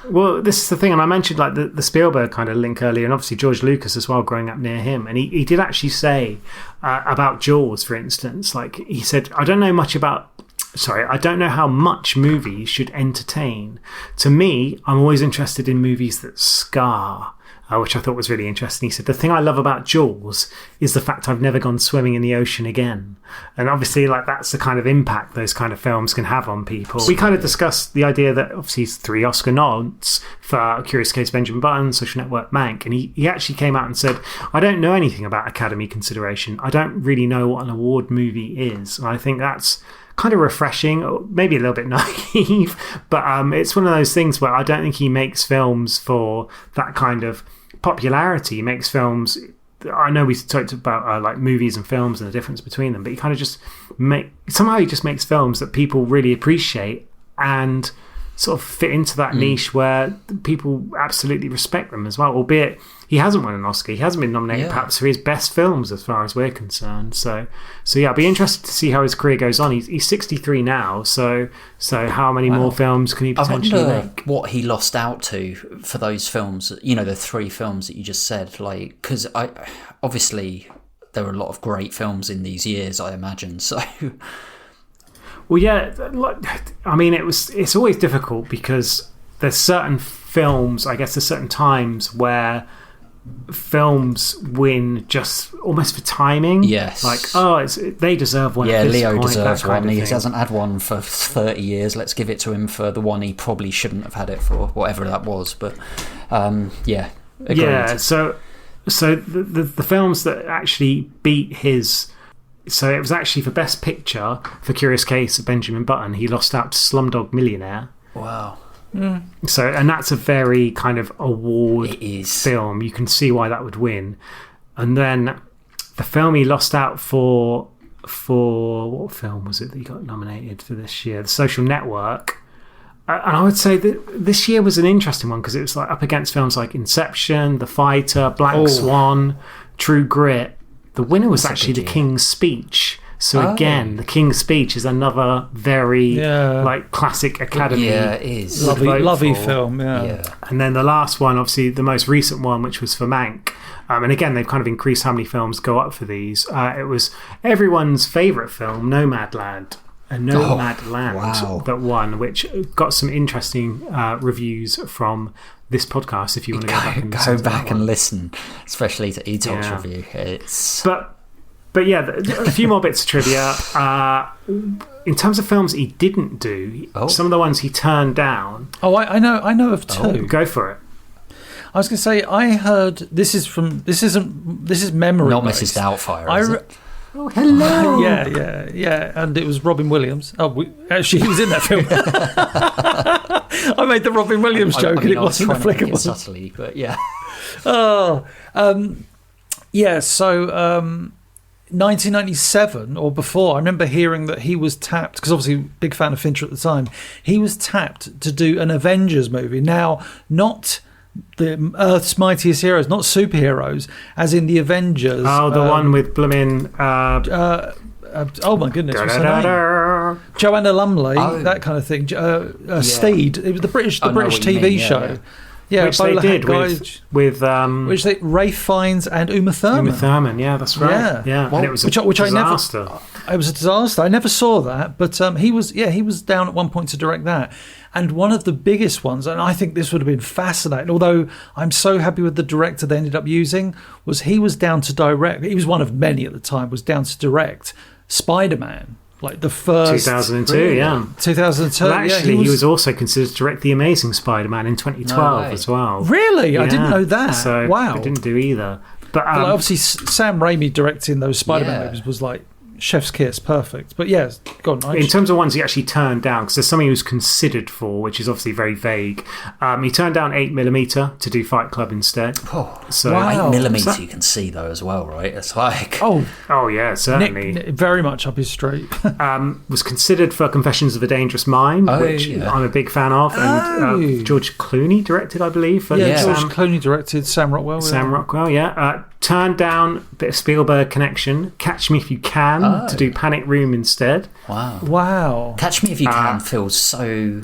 Well, this is the thing, and I mentioned like the Spielberg kind of link earlier, and obviously George Lucas as well, growing up near him, and he did actually say about Jaws, for instance, like he said, I don't know how much movies should entertain. To me, I'm always interested in movies that scar. Which I thought was really interesting. He said, the thing I love about Jaws is the fact I've never gone swimming in the ocean again. And obviously, like, that's the kind of impact those kind of films can have on people. We kind of discussed the idea that obviously he's 3 Oscar nods for Curious Case of Benjamin Button, Social Network, Mank. And he actually came out and said, I don't know anything about Academy consideration. I don't really know what an award movie is. And I think that's kind of refreshing, or maybe a little bit naive, but it's one of those things where I don't think he makes films for that kind of popularity. He makes films, I know we talked about like movies and films and the difference between them, but he kind of just he just makes films that people really appreciate and sort of fit into that niche where people absolutely respect them as well, albeit he hasn't won an Oscar. He hasn't been nominated perhaps for his best films as far as we're concerned. So yeah, I'll be interested to see how his career goes on. He's 63 now, so how many more films can he potentially make? What he lost out to for those films, the 3 films that you just said, like, because obviously there were a lot of great films in these years, I imagine, so... Well, yeah, I mean, it's always difficult because there's certain films, I guess there's certain times where films win just almost for timing. Yes. Like, they deserve one. Yeah, at this Leo point, deserves one. He thing. hasn't had one for 30 years. Let's give it to him for the one he probably shouldn't have had it for, whatever that was. But, yeah, agreed. Yeah, so the films that actually beat his... So it was actually for Best Picture for Curious Case of Benjamin Button. He lost out to Slumdog Millionaire. Wow. So, and that's a very kind of award film. You can see why that would win. And then the film he lost out for what film was it that he got nominated for this year? The Social Network. And I would say that this year was an interesting one because it was like up against films like Inception, The Fighter, Black Swan, True Grit. The winner was actually The King's Speech. So again, The King's Speech is another very like classic Academy. Yeah, it is. Lovely film, yeah. And then the last one, obviously the most recent one, which was for Mank. And again, they've kind of increased how many films go up for these. It was everyone's favourite film, Nomadland. Nomadland that won, which got some interesting reviews from this podcast if you want to go back and listen, especially to Etol's review. But yeah, a few more bits of trivia. In terms of films he didn't do, some of the ones he turned down. I know of 2. Go for it. I was going to say, I heard this is memory. Not Mrs. Doubtfire, is it? Oh, hello. Yeah. And it was Robin Williams. Actually, he was in that film. I made the Robin Williams joke and it wasn't applicable. Subtly, but yeah. So 1997 or before, I remember hearing that he was tapped, because obviously big fan of Fincher at the time, he was tapped to do an Avengers movie. Now, not the Earth's Mightiest Heroes, not superheroes, as in the Avengers. Oh, the one with Bloomin'... oh my goodness, what's her name? Joanna Lumley, that kind of thing. Steed, it was the British TV show. Yeah, which they did with which they Ralph Fiennes and Uma Thurman. Yeah, that's right. Yeah. Well, and it was a disaster. It was a disaster. I never saw that, but he was down at one point to direct that. And one of the biggest ones, and I think this would have been fascinating, although I'm so happy with the director they ended up using, was he was down to direct. He was one of many at the time. Was down to direct Spider-Man. Like the first 2002, 2002. Well, actually, he was also considered to direct The Amazing Spider-Man in 2012 as well. Really, I didn't know that. So wow, I didn't do either. But obviously, Sam Raimi directing those Spider-Man movies was like chef's kiss, perfect. But yeah, go on. In terms of ones he actually turned down, because there's something he was considered for, which is obviously very vague. He turned down 8mm to do Fight Club instead. Oh, so 8mm you can see though as well, right? It's like oh yeah, certainly. Nick, very much up his street. Was considered for Confessions of a Dangerous Mind, which I'm a big fan of, and George Clooney directed, I believe. George Clooney directed Sam Rockwell. Turned down a bit of Spielberg connection. Catch Me If You Can to do Panic Room instead. Wow. Catch Me If You Can feels so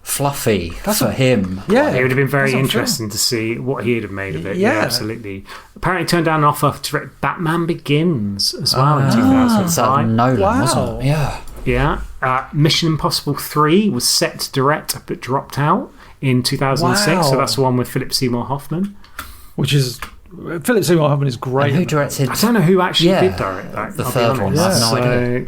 fluffy for him. Yeah, it would have been very That's interesting to see what he'd have made of it. Yeah. Yeah, absolutely. Apparently turned down an offer to direct Batman Begins as well in 2005. Nolan, wasn't it? Yeah. Yeah. Mission Impossible 3 was set to direct but dropped out in 2006. So that's the one with Philip Seymour Hoffman. Which is... Philip Seymour Hoffman is great. And who directed... I don't know who actually did direct that. The third one. I have no idea.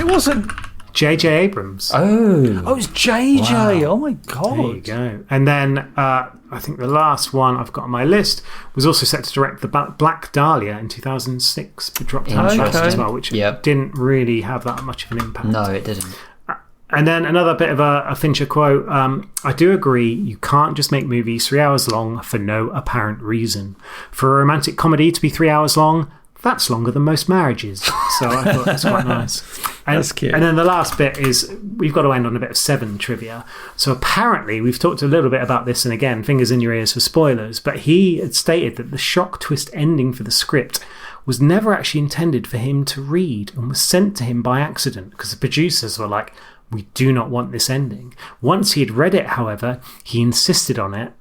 It wasn't... J.J. Abrams. Oh, it's J.J. Wow. Oh, my God. There you go. And then I think the last one I've got on my list was also set to direct the Black Dahlia in 2006, but dropped out as well, which didn't really have that much of an impact. No, it didn't. And then another bit of a Fincher quote. I do agree you can't just make movies 3 hours long for no apparent reason. For a romantic comedy to be 3 hours long, that's longer than most marriages. So I thought that's quite nice. And, that's cute. And then the last bit is we've got to end on a bit of Seven trivia. So apparently we've talked a little bit about this, and again, fingers in your ears for spoilers, but he had stated that the shock twist ending for the script was never actually intended for him to read and was sent to him by accident because the producers were like, we do not want this ending. Once he had read it, however, he insisted on it,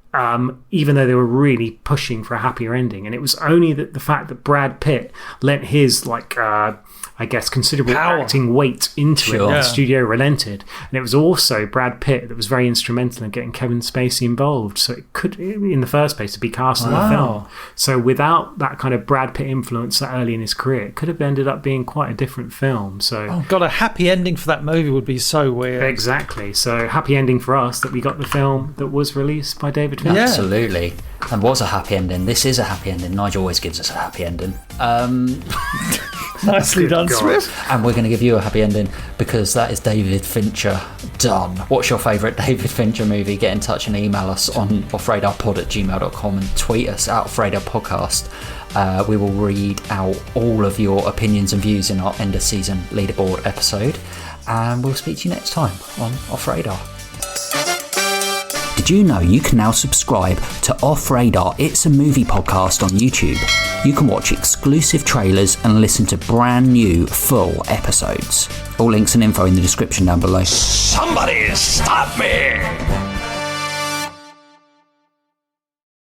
even though they were really pushing for a happier ending. And it was only that the fact that Brad Pitt lent his, I guess, considerable acting weight into it, the studio relented. And it was also Brad Pitt that was very instrumental in getting Kevin Spacey involved. So it could, in the first place, to be cast in the film. So without that kind of Brad Pitt influence that early in his career, it could have ended up being quite a different film. So, oh God, a happy ending for that movie would be so weird. Exactly. So happy ending for us that we got the film that was released by David Fincher. Absolutely. And was a happy ending. This is a happy ending. Nigel always gives us a happy ending. Nicely done, Smith. And we're going to give you a happy ending because that is David Fincher done. What's your favourite David Fincher movie? Get in touch and email us on offradarpod@gmail.com and tweet us at offradarpodcast. We will read out all of your opinions and views in our end of season leaderboard episode. And we'll speak to you next time on Off Radar. Did you know you can now subscribe to Off Radar It's a Movie podcast on YouTube? You can watch exclusive trailers and listen to brand new full episodes. All links and info in the description down below. Somebody stop me!